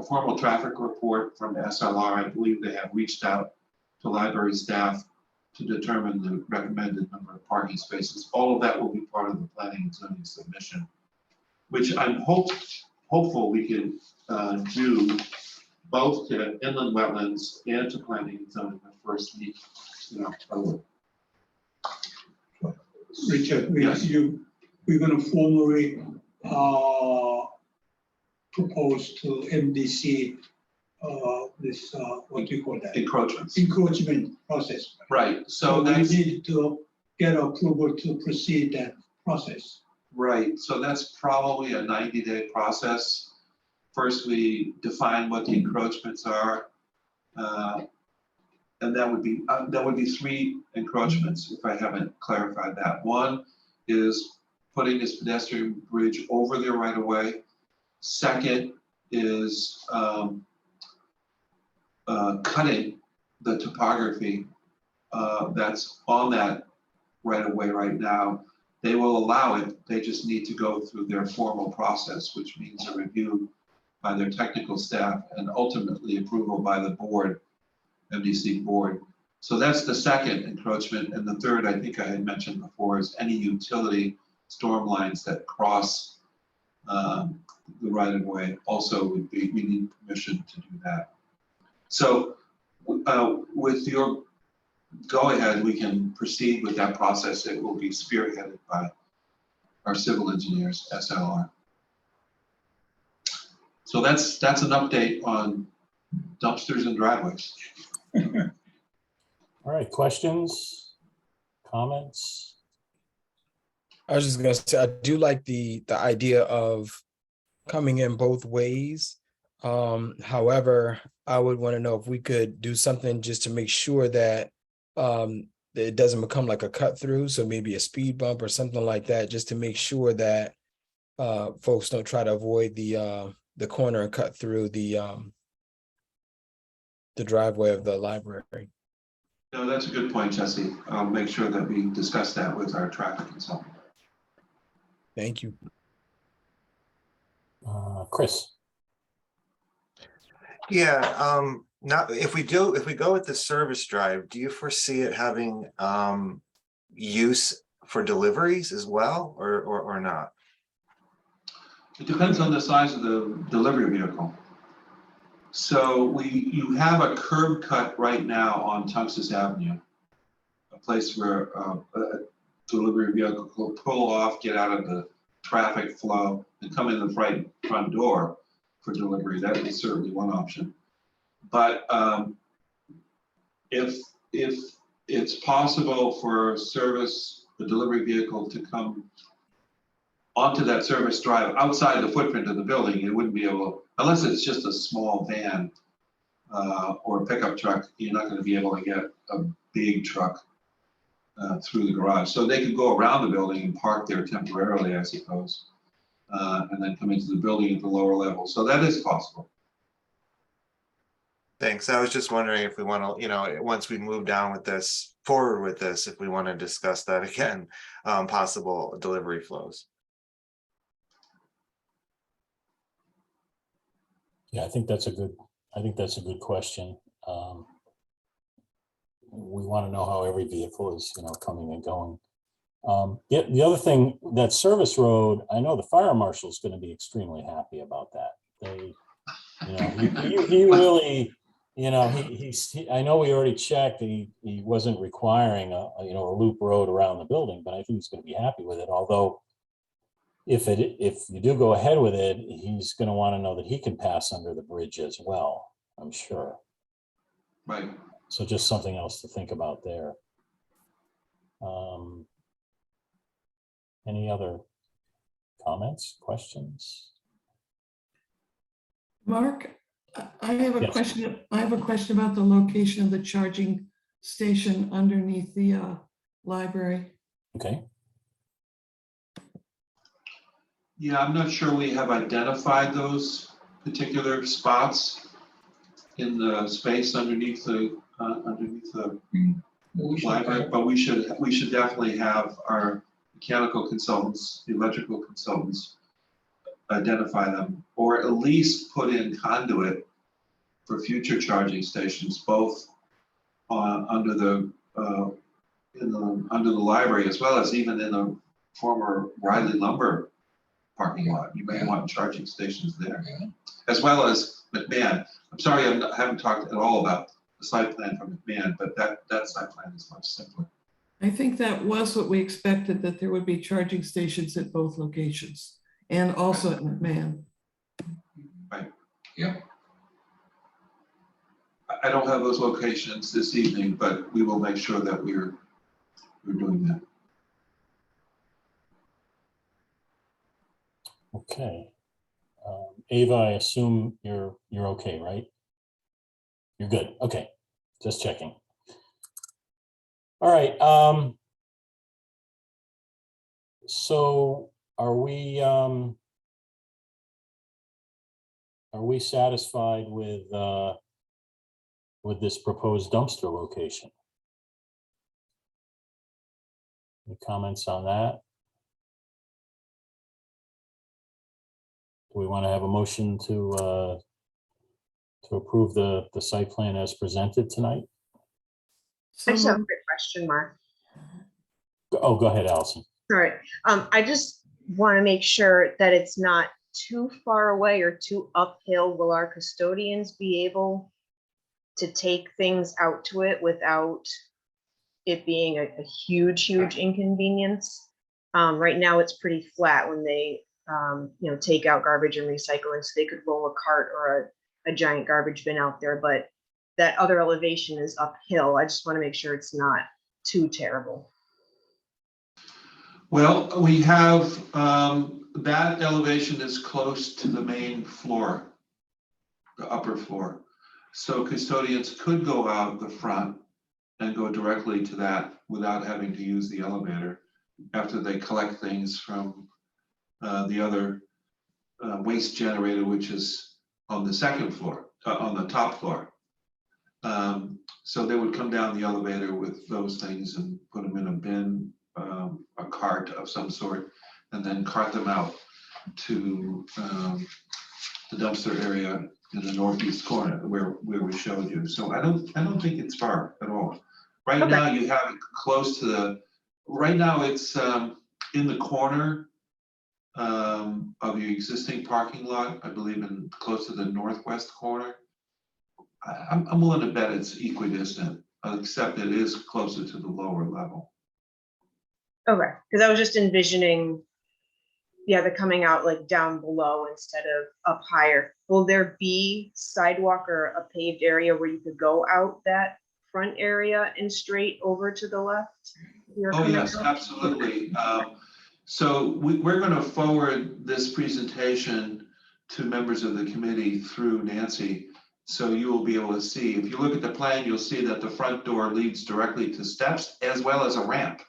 formal traffic report from SLR. I believe they have reached out to library staff to determine the recommended number of parking spaces. All of that will be part of the planning and zoning submission, which I'm hopeful we can do both to inland wetlands and to planning and zoning the first week in October. Richard, Yes. we're going to formally propose to MDC this, what do you call that? Encroachments. Encroachment process. Right, So we need to get approval to proceed that process. right, so that's probably a 90-day process. First, we define what the encroachments are. And that would be 3 encroachments, if I haven't clarified that. One is putting this pedestrian bridge over their right of way. Second is cutting the topography that's on that right of way right now. They will allow it, they just need to go through their formal process, which means a review by their technical staff and ultimately approval by the board, MDC board. So that's the second encroachment. And the third, I think I had mentioned before, is any utility storm lines that cross the right of way also we need permission to do that. So with your go-ahead, we can proceed with that process. It will be spearheaded by our civil engineers, SLR. So that's an update on dumpsters and driveways. All right, questions, comments? I was just gonna say, I do like the idea of coming in both ways. However, I would want to know if we could do something just to make sure that it doesn't become like a cut through. So maybe a speed bump or something like that, just to make sure that folks don't try to avoid the corner and cut through the driveway of the library. No, that's a good point, Jesse. I'll make sure that we discuss that with our traffic consultant. Thank you. Chris. Yeah, now if we go with the service drive, do you foresee it having use for deliveries as well, or not? It depends on the size of the delivery vehicle. So you have a curb cut right now on Tungus Avenue, a place where a delivery vehicle will pull off, get out of the traffic flow, and come in the front door for delivery. That is certainly one option. But if it's possible for the delivery vehicle to come onto that service drive outside the footprint of the building, it wouldn't be able, unless it's just a small van or a pickup truck, you're not gonna be able to get a big truck through the garage. So they could go around the building and park there temporarily, I suppose, and then come into the building at the lower level. So that is possible. Thanks. I was just wondering if we want to, once we move down with this, forward with this, if we want to discuss that again, possible delivery flows. Yeah, I think that's a good question. We want to know how every vehicle is, coming and going. Yeah, the other thing, that service road, I know the fire marshal's going to be extremely happy about that. He really, I know we already checked, he wasn't requiring a loop road around the building, but I think he's going to be happy with it. Although if you do go ahead with it, he's going to want to know that he can pass under the bridge as well, I'm sure. Right. So just something else to think about there. Any other comments, questions? Mark, I have a Yes. question. I have a question about the location of the charging station underneath the library. Okay. Yeah, I'm not sure we have identified those particular spots in the space underneath the library, but we should definitely have our mechanical consultants, the electrical consultants identify them, or at least put in conduit for future charging stations, both under the library, as well as even in the former Riley Lumber parking lot. You may want charging stations there, as well as McMahon. I'm sorry, I haven't talked at all about the site plan for McMahon, but that site plan is much simpler. I think that was what we expected, that there would be charging stations at both locations and also at McMahon. Right. Yeah. I don't have those locations this evening, but we will make sure that we're doing that. Okay. Ava, I assume you're okay, right? You're good. Okay. Just checking. All right. So are we satisfied with this proposed dumpster location? Any comments on that? Do we want to have a motion to approve the site plan as presented tonight? So I just have a quick question, Mark. Oh, go ahead, Allison. Sorry. I just want to make sure that it's not too far away or too uphill. Will our custodians be able to take things out to it without it being a huge inconvenience? Right now, it's pretty flat when they, take out garbage and recycling, so they could roll a cart or a giant garbage bin out there, but that other elevation is uphill. I just want to make sure it's not too terrible. Well, we have, that elevation is close to the main floor, the upper floor. So custodians could go out the front and go directly to that without having to use the elevator after they collect things from the other waste generator, which is on the second floor, on the top floor. So they would come down the elevator with those things and put them in a bin, a cart of some sort, and then cart them out to the dumpster area in the northeast corner where we showed you. So I don't think it's far at all. Right Okay. now you have it close to right now it's in the corner of your existing parking lot, I believe in close to the northwest corner. I'm willing to bet it's equidistant, except it is closer to the lower level. Okay, because I was just envisioning, they're coming out like down below instead of up higher. Will there be sidewalk or a paved area where you could go out that front area and straight over to the left? Oh, yes, absolutely. So we're going to forward this presentation to members of the committee through Nancy. So you will be able to see, if you look at the plan, you'll see that the front door leads directly to steps as well as a ramp.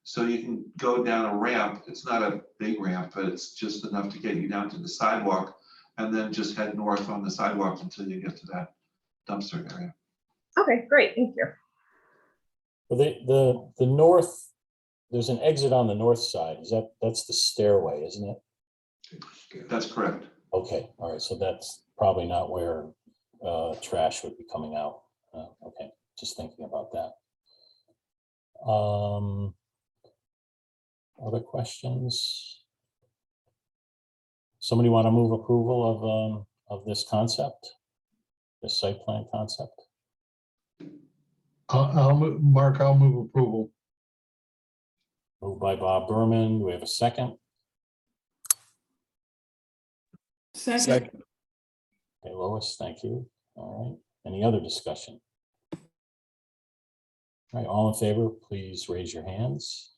So you can go down a ramp. It's not a big ramp, but it's just enough to get you down to the sidewalk, and then just head north on the sidewalk until you get to that dumpster area. Okay, great, thank you. Well, the north, there's an exit on the north side. That's the stairway, isn't it? That's correct. Okay, all right, so that's probably not where trash would be coming out. Okay, just thinking about that. Other questions? Somebody want to move approval of this concept, this site plan concept? I'll move, Mark, I'll move approval. Moved by Bob Berman. Do we have a second? Second, Second. Okay, Lois, thank you. All right, any other discussion? All right, all in favor, please raise your hands.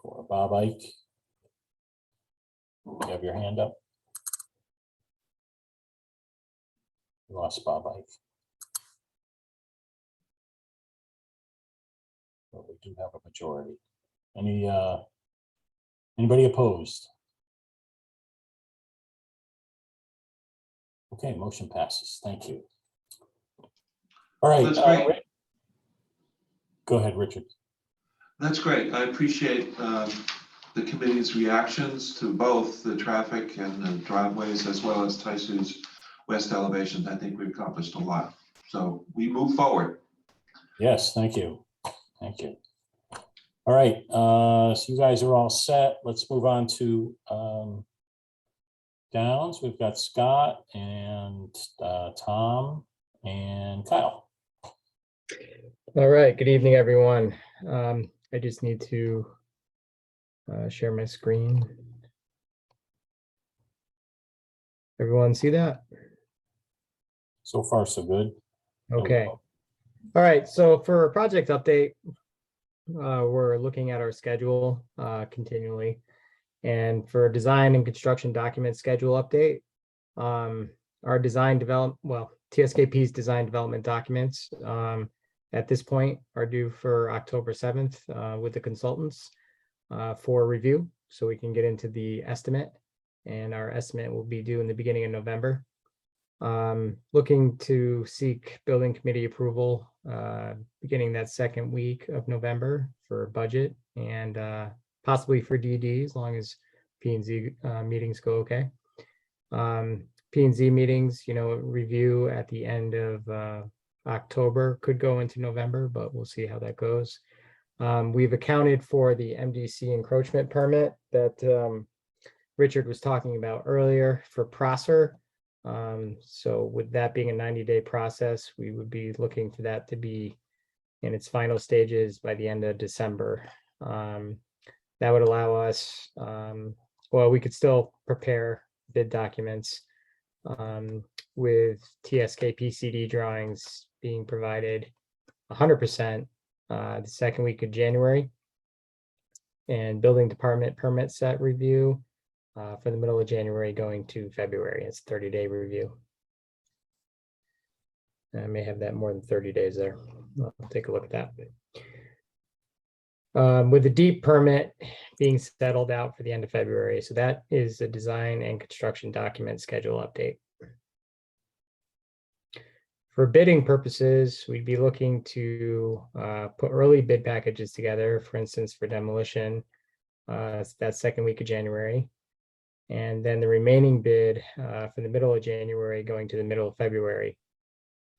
For Bob Ike. You have your hand up. You lost Bob Ike. But we do have a majority. Anybody opposed? Okay, motion passes. Thank you. All right. That's great. Go ahead, Richard. That's great. I appreciate the committee's reactions to both the traffic and the driveways, as well as Taisu's west elevation. I think we've accomplished a lot. So we move forward. Yes, thank you. Thank you. All right, so you guys are all set. Let's move on to Downs. We've got Scott and Tom and Kyle. All right, good evening, everyone. I just need to share my screen. Everyone see that? So far, so good. Okay. All right, so for a project update, we're looking at our schedule continually. And for design and construction document schedule update, our design develop, well, TSKP's design development documents at this point are due for October 7th with the consultants for review. So we can get into the estimate, and our estimate will be due in the beginning of November. Looking to seek building committee approval beginning that second week of November for budget and possibly for DD, as long as P&Z meetings go okay. P&Z meetings, review at the end of October, could go into November, but we'll see how that goes. We've accounted for the MDC encroachment permit that Richard was talking about earlier for Prosser. So with that being a 90-day process, we would be looking for that to be in its final stages by the end of December. That would allow us, well, we could still prepare bid documents with TSK PCD drawings being provided 100% the second week of January, and building department permit set review for the middle of January going to February. It's a 30-day review. I may have that more than 30 days there. I'll take a look at that. With the deep permit being settled out for the end of February. So that is the design and construction document schedule update. For bidding purposes, we'd be looking to put early bid packages together, for instance, for demolition, that second week of January. And then the remaining bid for the middle of January going to the middle of February.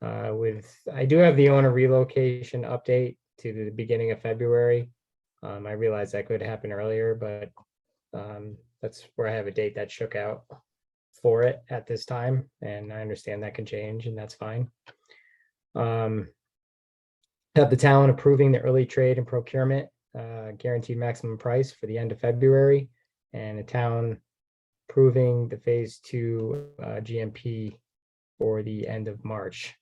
I do have the owner relocation update to the beginning of February. I realize that could happen earlier, but that's where I have a date that shook out for it at this time. And I understand that can change, and that's fine. Have the town approving the early trade and procurement guaranteed maximum price for the end of February, and the town approving the phase 2 GMP for the end of March.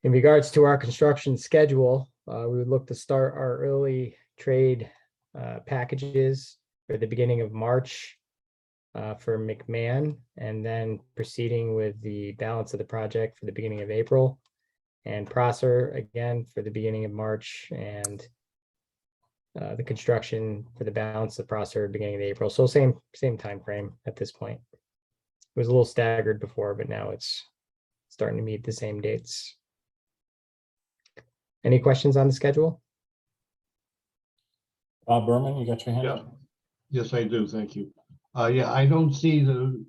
In regards to our construction schedule, we would look to start our early trade packages for the beginning of March for McMahon, and then proceeding with the balance of the project for the beginning of April. And Prosser again for the beginning of March, and the construction for the balance of Prosser beginning of April. So same time frame at this point. It was a little staggered before, but now it's starting to meet the same dates. Any questions on the schedule? Bob Berman, you got your hand Yeah. up? Yes, I do. Thank you. Yeah, I don't see the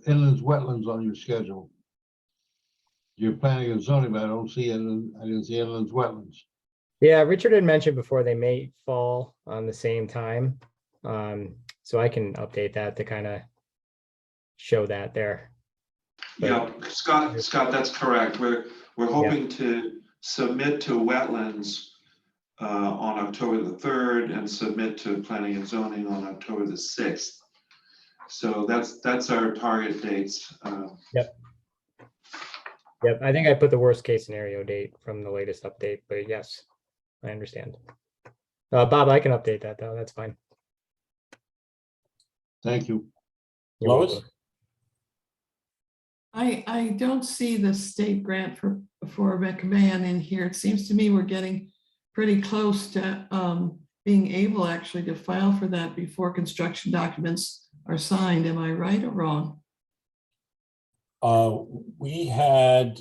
inlands wetlands on your schedule. You're planning and zoning, but I don't see it. I didn't see inlands wetlands. Yeah, Richard had mentioned before they may fall on the same time. So I can update that to kind of show that there. Yeah, Scott, that's correct. We're hoping to submit to wetlands on October the 3rd and submit to planning and zoning on October the 6th. So that's our target dates. Yep, I think I put the worst case scenario date from the latest update, but yes, I understand. Bob, I can update that though. That's fine. Thank you. You're Lois? welcome. I don't see the state grant for McMahon in here. It seems to me we're getting pretty close to being able actually to file for that before construction documents are signed. Am I right or wrong? We had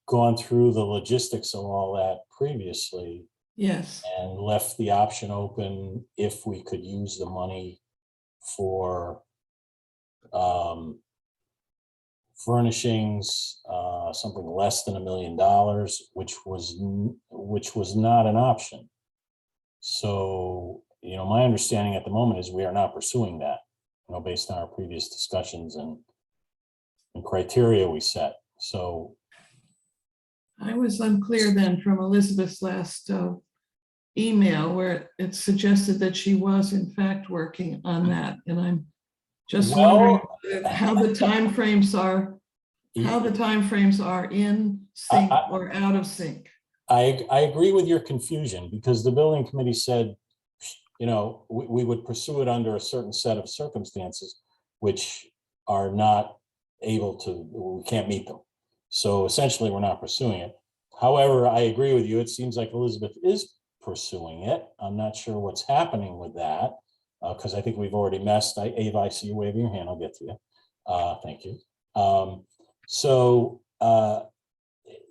gone through the logistics of all that previously Yes. and left the option open if we could use the money for furnishings, something less than $1 million, which was not an option. So, my understanding at the moment is we are not pursuing that, based on our previous discussions and criteria we set. So I was unclear then from Elizabeth's last email where it suggested that she was in fact working on that. And I'm just wondering how the timeframes are, in sync or out of sync. I agree with your confusion, because the building committee said, we would pursue it under a certain set of circumstances, which are not we can't meet them. So essentially, we're not pursuing it. However, I agree with you. It seems like Elizabeth is pursuing it. I'm not sure what's happening with that, because I think we've already messed. Ava, I see you waving your hand. I'll get to you. Thank you.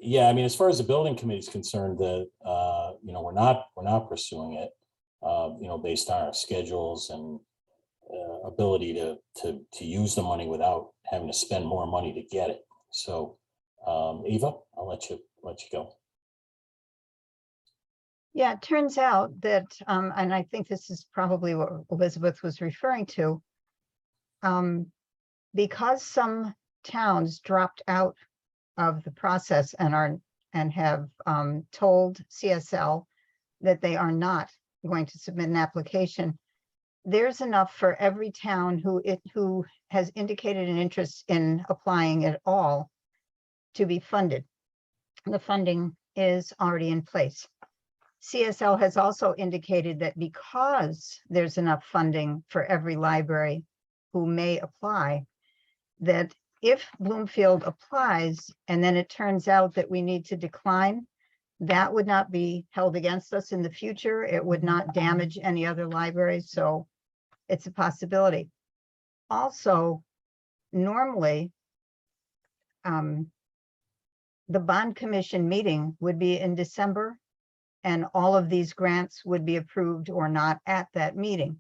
Yeah, I mean, as far as the building committee is concerned, we're not pursuing it, based on our schedules and ability to use the money without having to spend more money to get it. So, Eva, I'll let you go. Yeah, it turns out that, and I think this is probably what Elizabeth was referring to, because some towns dropped out of the process and have told CSL that they are not going to submit an application. There's enough for every town who has indicated an interest in applying at all to be funded. The funding is already in place. CSL has also indicated that because there's enough funding for every library who may apply, that if Bloomfield applies and then it turns out that we need to decline, that would not be held against us in the future. It would not damage any other libraries. So it's a possibility. Also, normally, the bond commission meeting would be in December, and all of these grants would be approved or not at that meeting.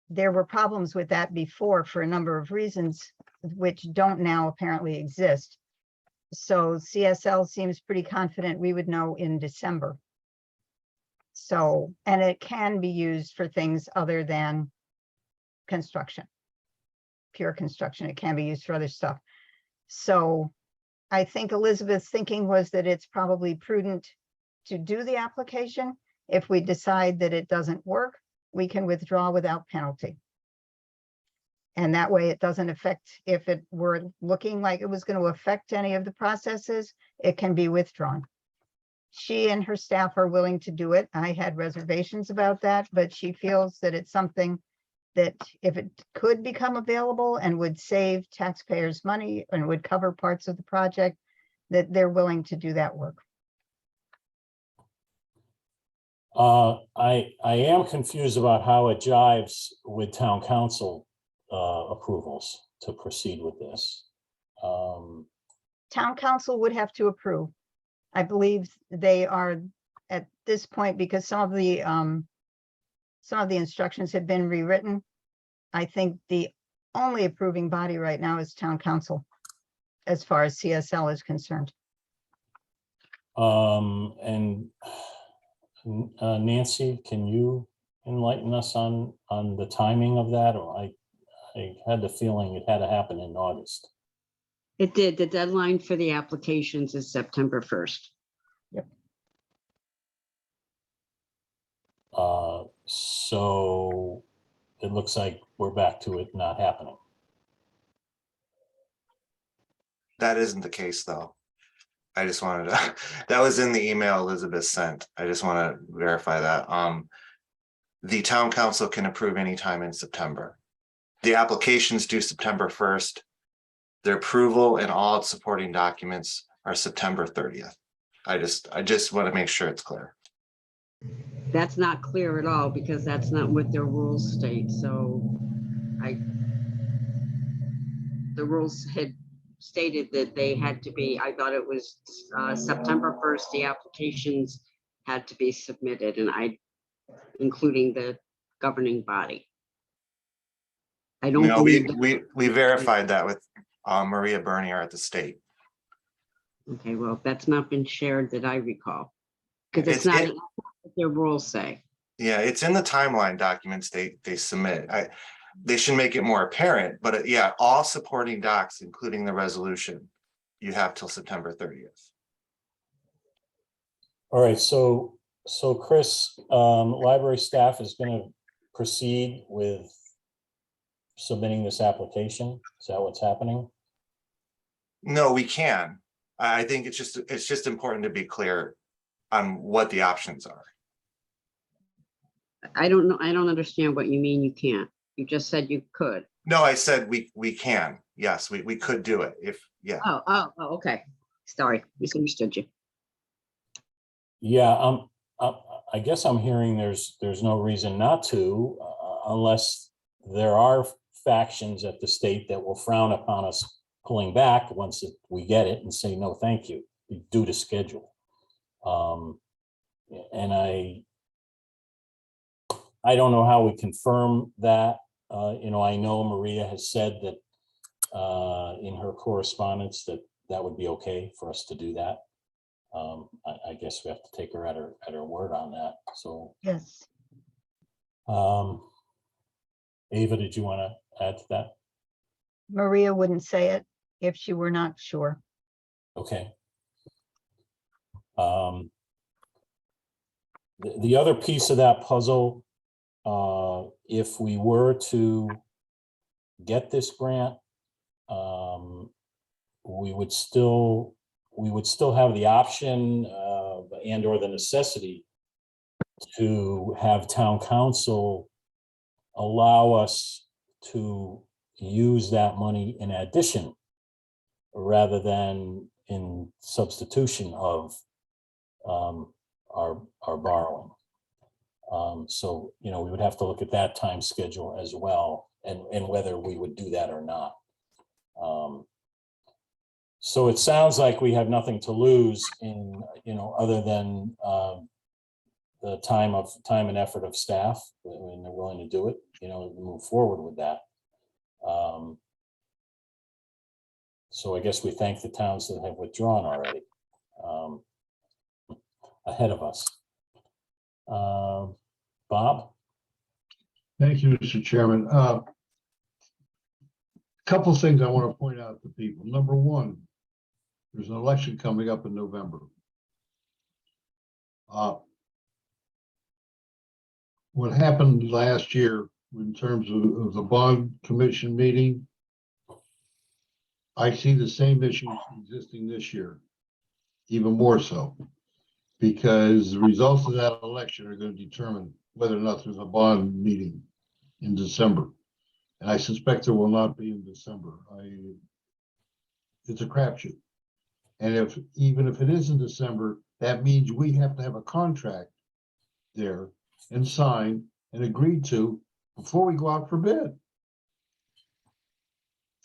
There were problems with that before for a number of reasons, which don't now apparently exist. So CSL seems pretty confident we would know in December. So, and it can be used for things other than construction, pure construction. It can be used for other stuff. So I think Elizabeth's thinking was that it's probably prudent to do the application. If we decide that it doesn't work, we can withdraw without penalty. And that way it doesn't affect, if it were looking like it was going to affect any of the processes, it can be withdrawn. She and her staff are willing to do it. I had reservations about that, but she feels that it's something that if it could become available and would save taxpayers money and would cover parts of the project, that they're willing to do that work. I am confused about how it jives with town council approvals to proceed with this. Town council would have to approve. I believe they are at this point, because some of the instructions have been rewritten. I think the only approving body right now is town council, as far as CSL is concerned. And Nancy, can you enlighten us on the timing of that? Or I had the feeling it had to happen in August. It did. The deadline for the applications is September 1st. So it looks like we're back to it not happening. That isn't the case, though. I just wanted to, that was in the email Elizabeth sent. I just want to verify that. The town council can approve anytime in September. The application's due September 1st. Their approval and all its supporting documents are September 30th. I just want to make sure it's clear. That's not clear at all, because that's not what their rules state. So the rules had stated that they had to be, I thought it was September 1st, the applications had to be submitted, and including the governing body. I don't No, believe. we verified that with Maria Bernier at the state. Okay, well, that's not been shared that I recall, because it's not what their rules say. Yeah, it's in the timeline documents they submit. They should make it more apparent, but yeah, all supporting docs, including the resolution, you have till September 30th. All right, so Chris, library staff is going to proceed with submitting this application. Is that what's happening? No, we can. I think it's just important to be clear on what the options are. I don't know. I don't understand what you mean you can't. You just said you could. No, I said we can. Yes, we could do it if, yeah. Oh, okay. Sorry, misunderstood you. Yeah, I guess I'm hearing there's no reason not to, unless there are factions at the state that will frown upon us pulling back once we get it and say, no, thank you, due to schedule. And I don't know how we confirm that. I know Maria has said that in her correspondence that would be okay for us to do that. I guess we have to take her at her word on that. So Yes. Ava, did you want to add to that? Maria wouldn't say it if she were not sure. Okay. The other piece of that puzzle, if we were to get this grant, we would still have the option and or the necessity to have town council allow us to use that money in addition rather than in substitution of our borrowing. So, we would have to look at that time schedule as well and whether we would do that or not. So it sounds like we have nothing to lose in, other than the time and effort of staff, when they're willing to do it, move forward with that. So I guess we thank the towns that have withdrawn already ahead of us. Bob? Thank you, Mr. Chairman. Couple things I want to point out to people. Number one, there's an election coming up in November. What happened last year in terms of the bond commission meeting, I see the same issues existing this year, even more so. Because the results of that election are going to determine whether or not there's a bond meeting in December. And I suspect there will not be in December. It's a crapshoot. And even if it is in December, that means we have to have a contract there and signed and agreed to before we go out for bid.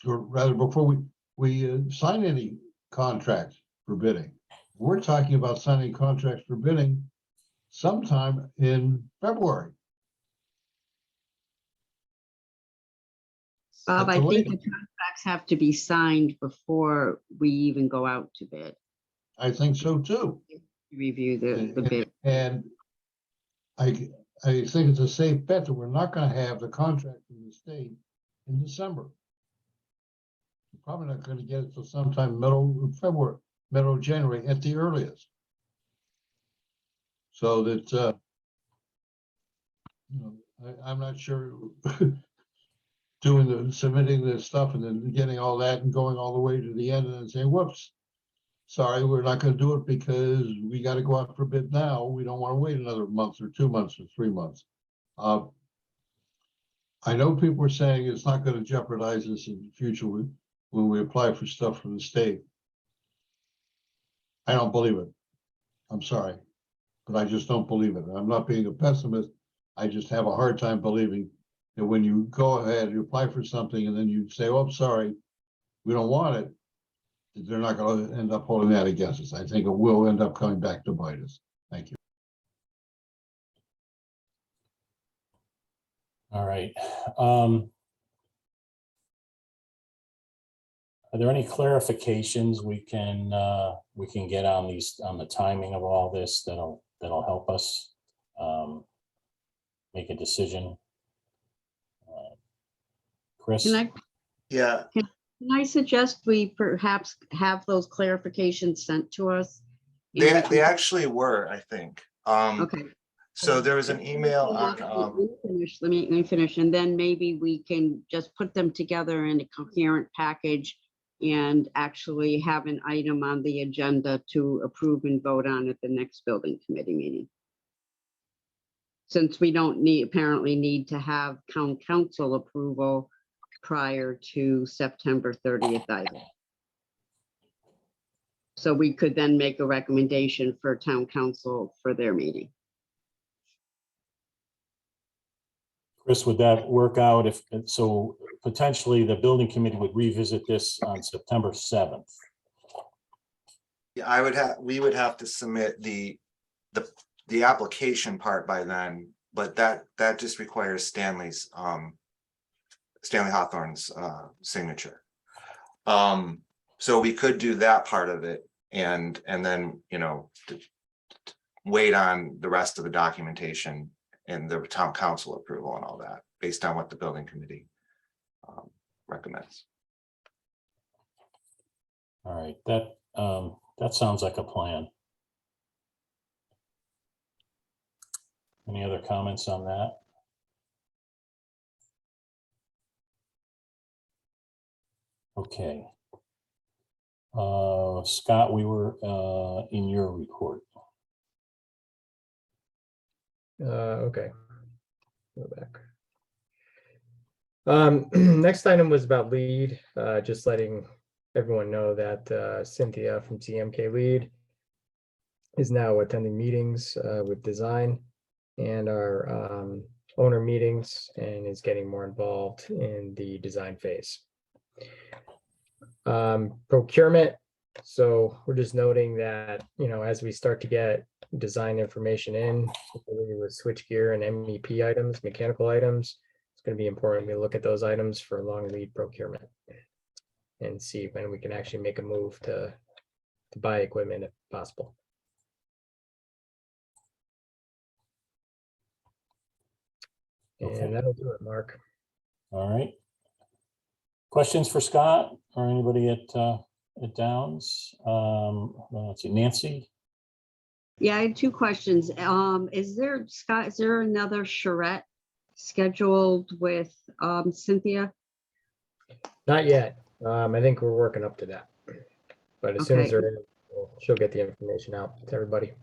Or rather, before we sign any contracts for bidding. We're talking about signing contracts for bidding sometime in February. Bob, At I the think the latest. contracts have to be signed before we even go out to bid, I think so too. review the bid. And I think it's a safe bet that we're not gonna have the contract from the state in December. We're probably not gonna get it till sometime middle of February, middle of January at the earliest. So that, I'm not sure submitting this stuff and then getting all that and going all the way to the end and then saying, whoops, sorry, we're not gonna do it because we gotta go out for bid now. We don't wanna wait another month or 2 months or 3 months. I know people are saying it's not gonna jeopardize us in the future when we apply for stuff from the state. I don't believe it. I'm sorry, but I just don't believe it. I'm not being a pessimist. I just have a hard time believing that when you go ahead, you apply for something and then you say, oh, I'm sorry, we don't want it, they're not going to end up holding that against us. I think it will end up coming back to bite us. Thank you. All right. Are there any clarifications we can get on the timing of all this that'll help us make a decision? Chris? Yeah, Can I suggest we perhaps have those clarifications sent to us? they actually were, I think. Okay. So there was an email on, Let me finish, and then maybe we can just put them together in a coherent package and actually have an item on the agenda to approve and vote on at the next building committee meeting. Since we don't apparently need to have town council approval prior to September 30th either. So we could then make a recommendation for town council for their meeting. Chris, would that work out so potentially the building committee would revisit this on September 7th? yeah, we would have to submit the application part by then, but that just requires Stanley Hawthorne's signature. So we could do that part of it and then, wait on the rest of the documentation and the town council approval and all that, based on what the building committee recommends. All right, that sounds like a plan. Any other comments on that? Okay. Scott, we were in your report. Okay. Go back. Next item was about lead, just letting everyone know that Cynthia from CMK Lead is now attending meetings with design and our owner meetings and is getting more involved in the design phase. Procurement. So we're just noting that, as we start to get design information in, particularly with switchgear and MEP items, mechanical items, it's going to be important we look at those items for long lead procurement and see when we can actually make a move to buy equipment if possible. Okay. And that'll do it, Mark. All right. Questions for Scott or anybody at Downs? Let's see, Nancy? Yeah, I had two questions. Scott, is there another charrette scheduled with Cynthia? Not yet. I think we're working up to that. But as soon as Okay. they're in, she'll get the information out to everybody.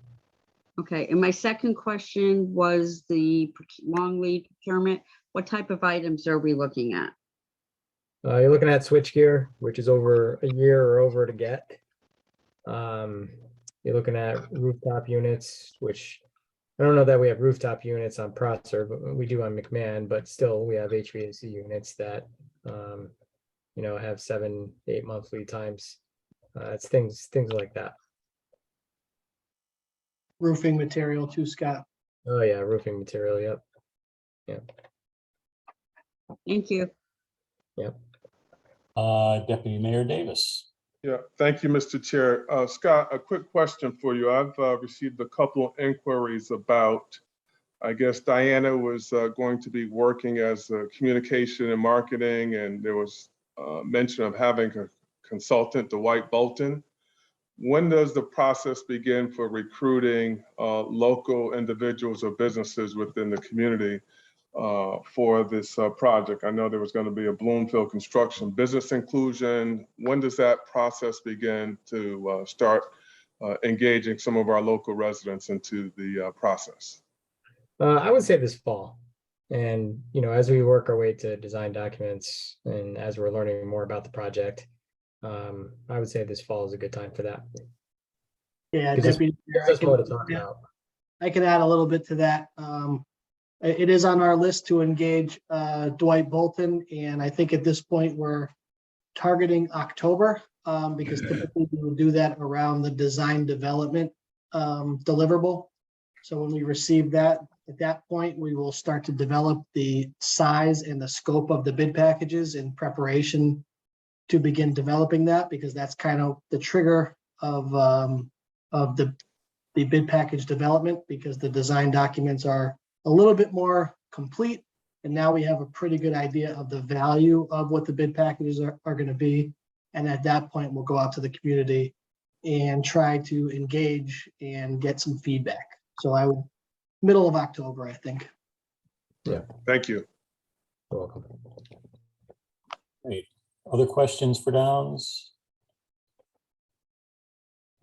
Okay, and my second question was the long lead procurement. What type of items are we looking at? You're looking at switchgear, which is over a year or over to get. You're looking at rooftop units, which I don't know that we have rooftop units on Prosser, but we do on McMahon, but still we have HVAC units that, have 7-8 month lead times. It's things like that. Roofing material too, Scott. Oh yeah, roofing material. Yep. Thank you. Deputy Mayor Davis. Yeah, thank you, Mr. Chair. Scott, a quick question for you. I've received a couple of inquiries about, I guess Diana was going to be working as a communication and marketing, and there was mention of having a consultant, Dwight Bolton. When does the process begin for recruiting local individuals or businesses within the community for this project? I know there was going to be a Bloomfield construction business inclusion. When does that process begin to start engaging some of our local residents into the process? I would say this fall. And, as we work our way to design documents and as we're learning more about the project, I would say this fall is a good time for that. Yeah, Gives us- Deputy Mayor, There's more to talk about. I can add a little bit to that. It is on our list to engage Dwight Bolton, and I think at this point we're targeting October because typically we will do that around the design development deliverable. So when we receive that, at that point, we will start to develop the size and the scope of the bid packages in preparation to begin developing that, because that's kind of the trigger of the bid package development, because the design documents are a little bit more complete. And now we have a pretty good idea of the value of what the bid packages are going to be. And at that point, we'll go out to the community and try to engage and get some feedback. So middle of October, I think. Yeah. Thank you. You're welcome. Great. Other questions for Downs?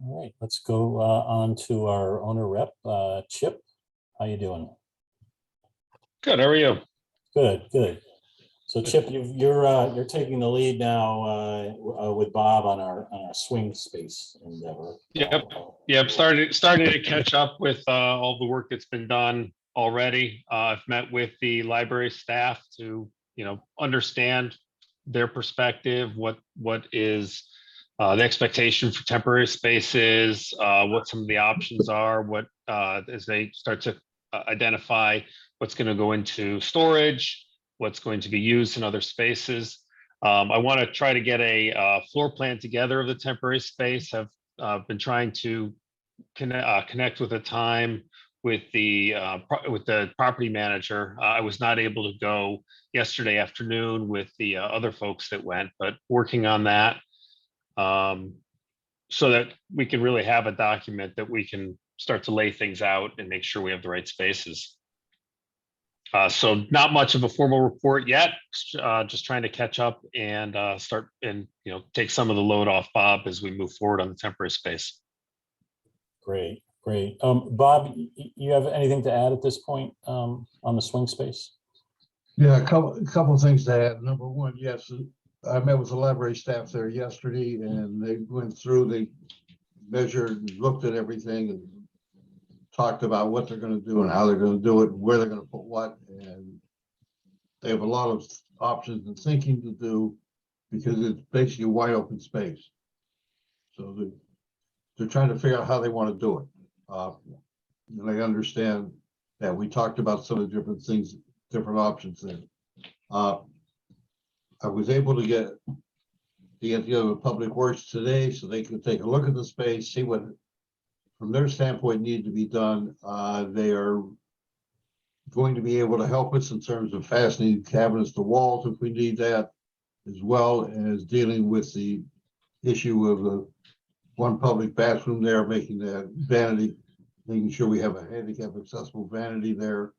All right, let's go on to our owner rep, Chip. How you doing? Good. How are you? Good. So Chip, you're taking the lead now with Bob on our swing space endeavor. Yep. Starting to catch up with all the work that's been done already. I've met with the library staff to understand their perspective, what is the expectation for temporary spaces, what some of the options are, what as they start to identify what's going to go into storage, what's going to be used in other spaces. I want to try to get a floor plan together of the temporary space. I've been trying to connect with a time with the property manager. I was not able to go yesterday afternoon with the other folks that went, but working on that so that we can really have a document that we can start to lay things out and make sure we have the right spaces. So not much of a formal report yet, just trying to catch up and start and take some of the load off Bob as we move forward on the temporary space. Great. Bob, you have anything to add at this point on the swing space? Yeah, a couple of things to add. Number one, yes, I met with the library staff there yesterday, and they went through, they measured, looked at everything, and talked about what they're going to do and how they're going to do it, and where they're going to put what, and they have a lot of options and thinking to do because it's basically wide open space. So they're trying to figure out how they want to do it. And I understand that we talked about some of the different things, different options there. I was able to get the Public Works today so they could take a look at the space, see what from their standpoint needed to be done. They are going to be able to help us in terms of fastening cabinets to walls if we need that, as well as dealing with the issue of the one public bathroom there, making that vanity, making sure we have a handicap accessible vanity there.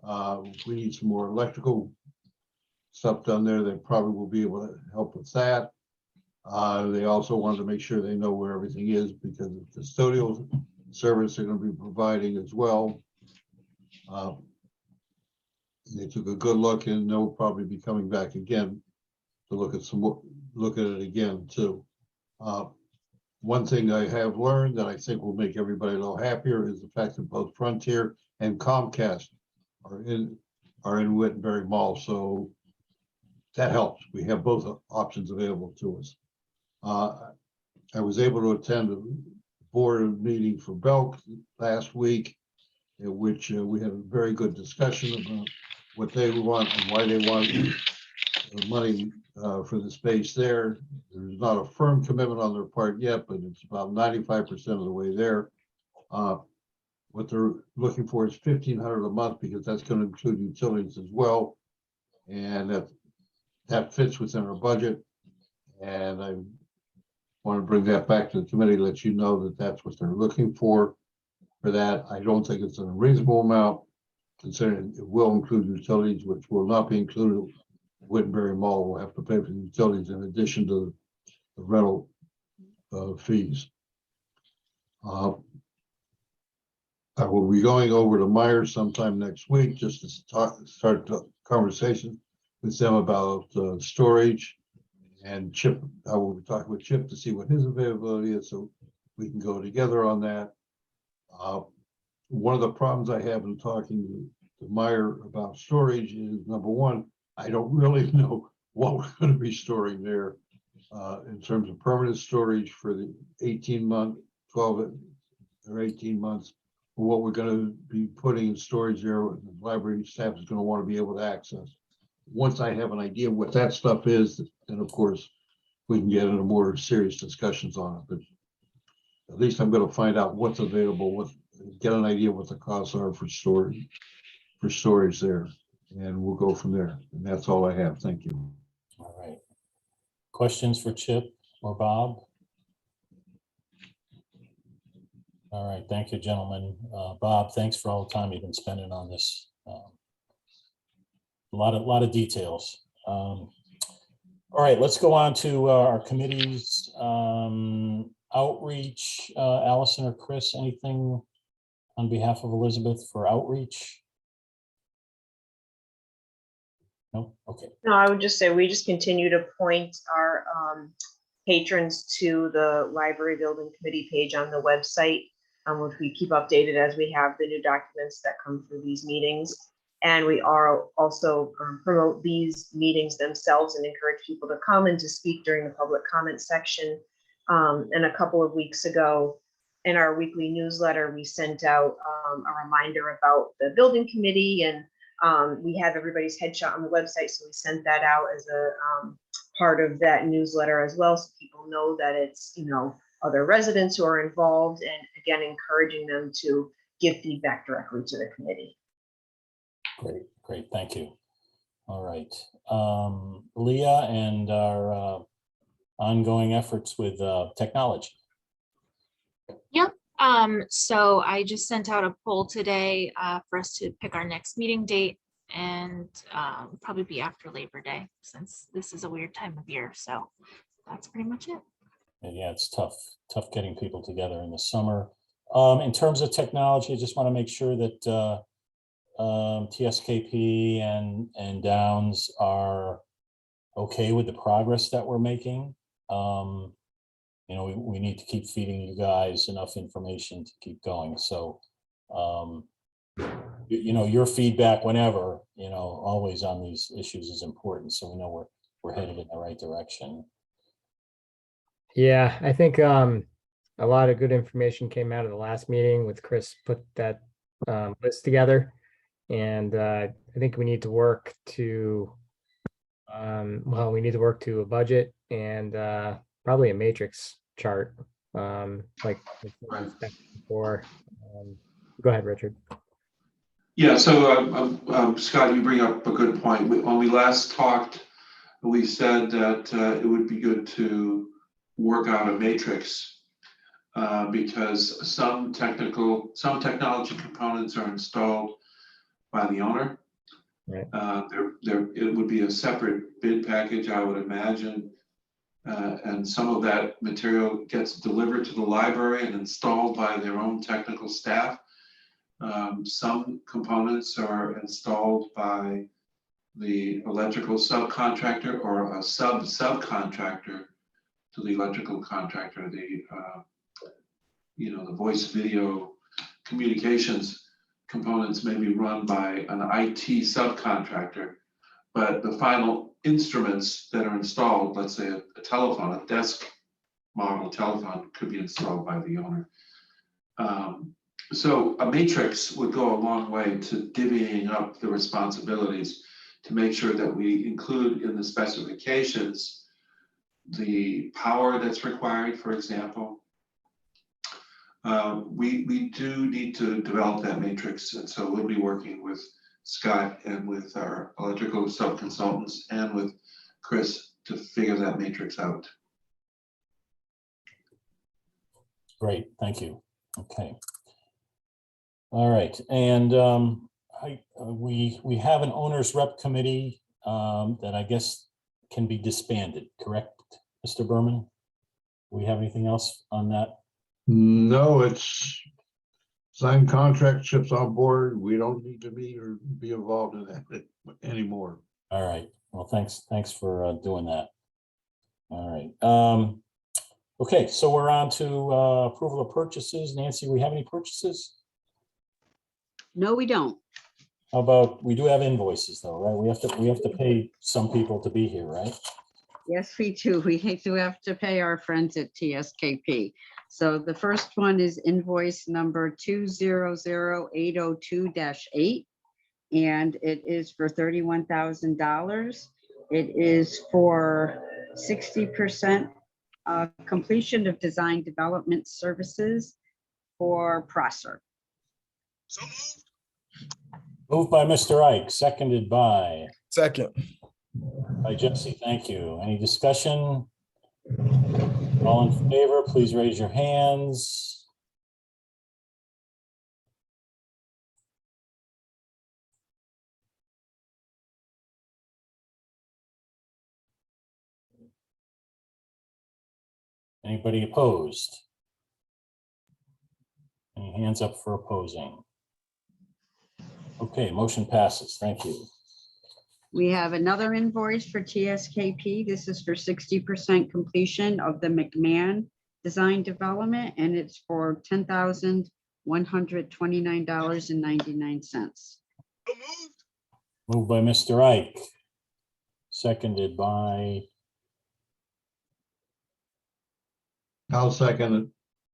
If we need some more electrical stuff done there, they probably will be able to help with that. They also wanted to make sure they know where everything is because the custodial service they're going to be providing as well. They took a good look and they'll probably be coming back again to look at it again too. One thing I have learned that I think will make everybody a little happier is the fact that both Frontier and Comcast are in Wittenberry Mall. So that helps. We have both options available to us. I was able to attend a board meeting for Belk last week, in which we had a very good discussion about what they want and why they want the money for the space there. There's not a firm commitment on their part yet, but it's about 95% of the way there. What they're looking for is $1,500 a month because that's going to include utilities as well, and that fits within our budget. And I want to bring that back to the committee, let you know that that's what they're looking for that. I don't think it's an unreasonable amount, considering it will include utilities, which will not be included. Wittenberry Mall will have to pay for the utilities in addition to the rental fees. I will be going over to Myers sometime next week just to start the conversation with them about storage. And Chip, I will be talking with Chip to see what his availability is so we can go together on that. One of the problems I have in talking to Meyer about storage is, number one, I don't really know what we're going to be storing there in terms of permanent storage for the 18-month, 12 or 18 months, or what we're going to be putting in storage there. The library staff is going to want to be able to access. Once I have an idea what that stuff is, then of course we can get into more serious discussions on it. But at least I'm going to find out what's available, get an idea what the costs are for storage there, and we'll go from there. And that's all I have. Thank you. All right. Questions for Chip or Bob? All right. Thank you, gentlemen. Bob, thanks for all the time you've been spending on this. A lot of details. All right, let's go on to our committees. Outreach, Allison or Chris, anything on behalf of Elizabeth for outreach? No? Okay. No, I would just say we just continue to point our patrons to the library building committee page on the website, which we keep updated as we have the new documents that come through these meetings. And we are also promote these meetings themselves and encourage people to come and to speak during the public comment section. And a couple of weeks ago in our weekly newsletter, we sent out a reminder about the building committee, and we have everybody's headshot on the website. So we sent that out as a part of that newsletter as well. So people know that it's, other residents who are involved, and again, encouraging them to give feedback directly to the committee. Great, thank you. All right, Leah, and our ongoing efforts with technology. Yep. So I just sent out a poll today for us to pick our next meeting date, and probably be after Labor Day, since this is a weird time of year. So that's pretty much it. Yeah, it's tough getting people together in the summer. In terms of technology, I just want to make sure that TSKP and Downs are okay with the progress that we're making. We need to keep feeding you guys enough information to keep going. So, your feedback whenever, always on these issues is important. So we know we're headed in the right direction. Yeah, I think a lot of good information came out of the last meeting with Chris put that list together. And I think we need to work to, a budget and probably a matrix chart, like before. Go ahead, Richard. Yeah, so Scott, you bring up a good point. When we last talked, we said that it would be good to work out a matrix because some technology components are installed by the owner. Right. It would be a separate bid package, I would imagine. And some of that material gets delivered to the library and installed by their own technical staff. Some components are installed by the electrical subcontractor or a subcontractor to the electrical contractor. The the voice video communications components may be run by an IT subcontractor, but the final instruments that are installed, let's say a telephone, a desk model telephone, could be installed by the owner. So a matrix would go a long way to divvying up the responsibilities to make sure that we include in the specifications the power that's required, for example. We do need to develop that matrix, and so we'll be working with Scott and with our electrical sub-consultants and with Chris to figure that matrix out. Great, thank you. Okay. All right, and we have an owner's rep committee that I guess can be disbanded, correct, Mr. Berman? We have anything else on that? No, it's signed contract, ships on board. We don't need to be involved in that anymore. All right, well, thanks for doing that. All right, okay, so we're on to approval of purchases. Nancy, we have any purchases? No, we don't. How about, we do have invoices though, right? We have to pay some people to be here, right? Yes, we do. We do have to pay our friends at TSKP. So the first one is invoice number 200802-8, and it is for $31,000. It is for 60% completion of design development services for Prosser. So moved. Moved by Mr. Ike, seconded by Second. Jesse. Thank you. Any discussion? All in favor, please raise your hands. Anybody opposed? Any hands up for opposing? Okay, motion passes. Thank you. We have another invoice for TSKP. This is for 60% completion of the McMahon design development, and it's for $10,129.99. So moved. Moved by Mr. Ike, seconded by I'll second it.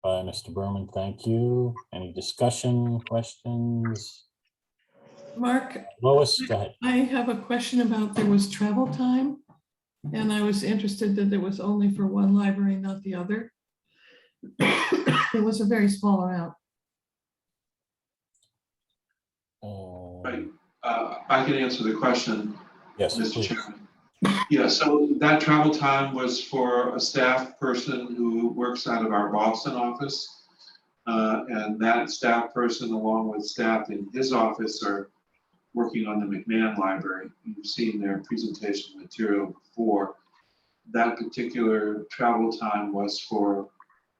Mr. Berman. Thank you. Any discussion, questions? Mark, Lois, go ahead. I have a question about, there was travel time, and I was interested that it was only for one library, not the other. It was a very small amount. Right. I can answer the question, Yes, Mr. please. Chairman. Yeah, so that travel time was for a staff person who works out of our Boston office. And that staff person, along with staff in his office, are working on the McMahon Library. You've seen their presentation material before. That particular travel time was for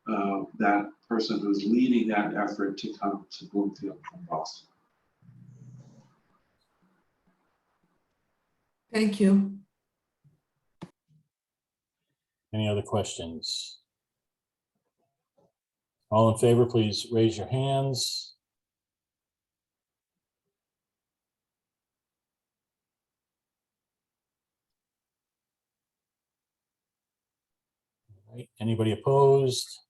that person who's leading that effort to come to Bloomfield from Boston. Thank you. Any other questions? All in favor, please raise your hands. All right. Anybody opposed?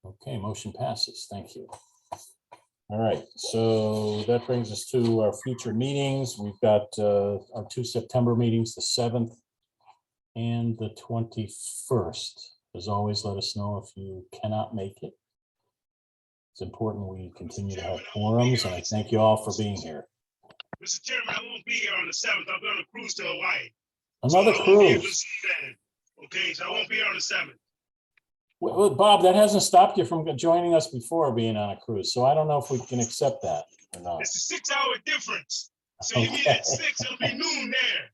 Okay, motion passes. Thank you. All right, so that brings us to our future meetings. We've got our two September meetings, the 7th and the 21st. As always, let us know if you cannot make it. It's important we continue to have quorums, and I thank you all for being here. Mr. Chairman, I won't be here on the 7th. I'll be on a cruise to Hawaii. Another So I won't be able to cruise. see that. Okay, so I won't be here on the 7th. Well, Bob, that hasn't stopped you from joining us before being on a cruise, so I don't know if we can accept that or not. It's a 6-hour difference. So you mean at 6, it'll be noon there.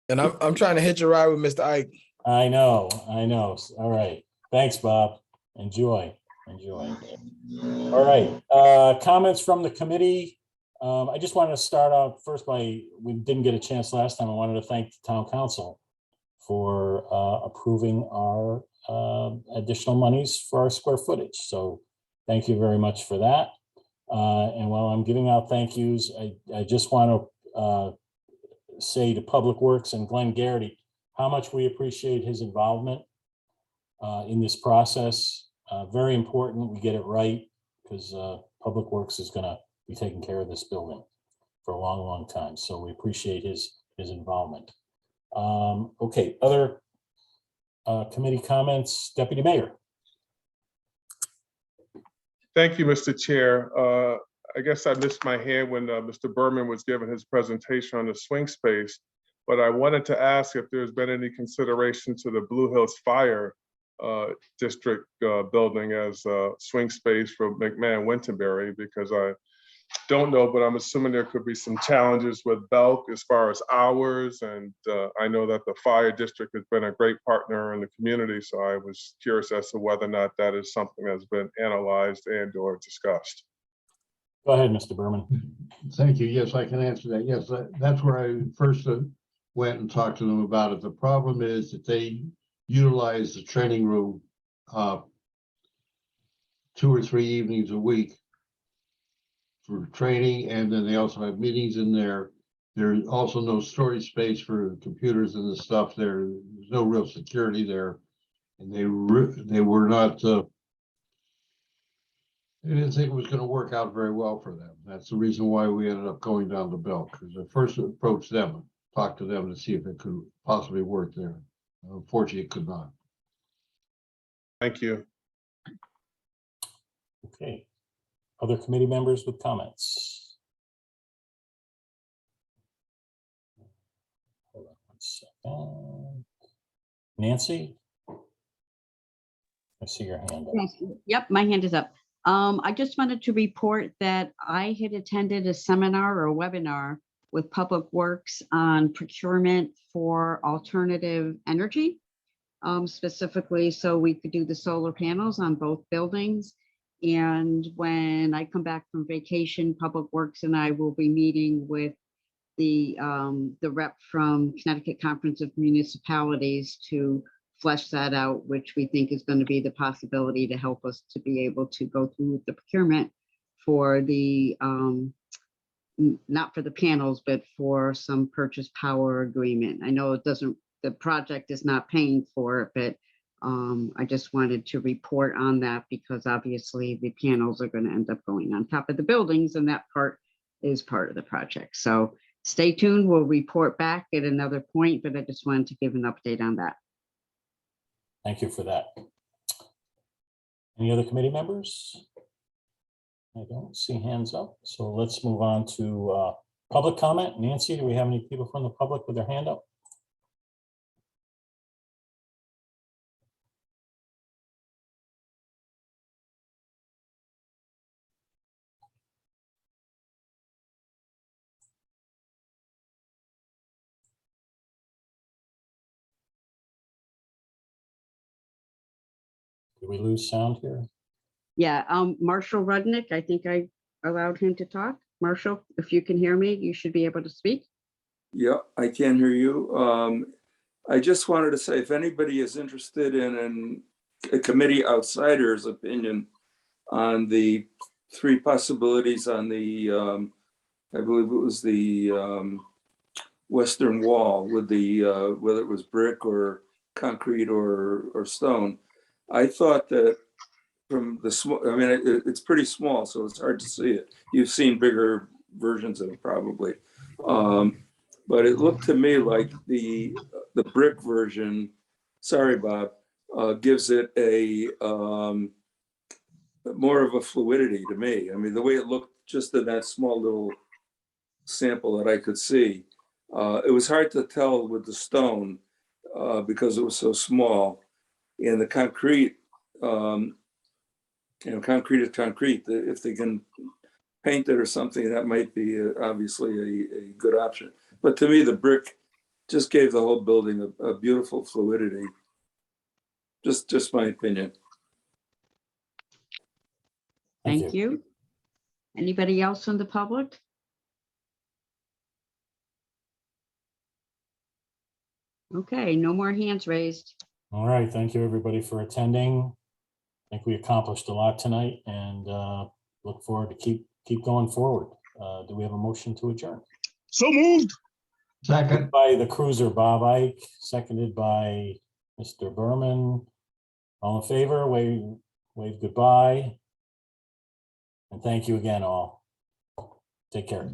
And I'm trying to hitch a ride with Mr. Ike. I know. All right. Thanks, Bob. Enjoy. All right. Comments from the committee. I just wanted to start out first we didn't get a chance last time. I wanted to thank the town council for approving our additional monies for our square footage. So thank you very much for that. And while I'm giving out thank yous, I just want to say to Public Works and Glenn Garrity how much we appreciate his involvement in this process. Very important we get it right, because Public Works is going to be taking care of this building for a long, long time. So we appreciate his involvement. Okay, other committee comments, Deputy Mayor. Thank you, Mr. Chair. I guess I missed my hand when Mr. Berman was giving his presentation on the swing space, but I wanted to ask if there's been any consideration to the Blue Hills Fire District building as a swing space for McMahon Winterberry, because I don't know, but I'm assuming there could be some challenges with Belk as far as hours. And I know that the fire district has been a great partner in the community. So I was curious as to whether or not that is something that's been analyzed and or discussed. Go ahead, Mr. Berman. Thank you. Yes, I can answer that. Yes, that's where I first went and talked to them about it. The problem is that they utilize the training room 2 or 3 evenings a week for training, and then they also have meetings in there. There's also no storage space for computers and the stuff there. There's no real security there, and they were not. They didn't think it was going to work out very well for them. That's the reason why we ended up going down to Belk, because I first approached them, talked to them to see if it could possibly work there. Unfortunately, it could not. Thank you. Okay. Other committee members with comments? Hold on 1 second. Nancy? I see your hand up. Yep, my hand is up. I just wanted to report that I had attended a seminar or a webinar with Public Works on procurement for alternative energy, specifically so we could do the solar panels on both buildings. And when I come back from vacation, Public Works and I will be meeting with the rep from Connecticut Conference of Municipalities to flesh that out, which we think is going to be the possibility to help us to be able to go through the procurement for the, not for the panels, but for some purchase power agreement. I know it doesn't, the project is not paying for it, but I just wanted to report on that, because obviously the panels are going to end up going on top of the buildings, and that part is part of the project. So stay tuned. We'll report back at another point, but I just wanted to give an update on that. Thank you for that. Any other committee members? I don't see hands up, so let's move on to public comment. Nancy, do we have any people from the public with their hand up? Did we lose sound here? Yeah, Marshall Rudnick, I think I allowed him to talk. Marshall, if you can hear me, you should be able to speak. Yeah, I can hear you. I just wanted to say, if anybody is interested in a committee outsider's opinion on the 3 possibilities on the, I believe it was the western wall with the, whether it was brick or concrete or stone, I thought that from the small, I mean, it's pretty small, so it's hard to see it. You've seen bigger versions of it probably. But it looked to me like the brick version, sorry, Bob, gives it a more of a fluidity to me. I mean, the way it looked just in that small little sample that I could see, it was hard to tell with the stone because it was so small. And the concrete, concrete is concrete. If they can paint it or something, that might be obviously a good option. But to me, the brick just gave the whole building a beautiful fluidity. Just my opinion. Thank you. Anybody else in the public? Okay, no more hands raised. All right, thank you, everybody, for attending. I think we accomplished a lot tonight and look forward to keep going forward. Do we have a motion to adjourn? So moved. Second. By the cruiser, Bob Ike, seconded by Mr. Berman. All in favor, wave goodbye. And thank you again, all. Take care.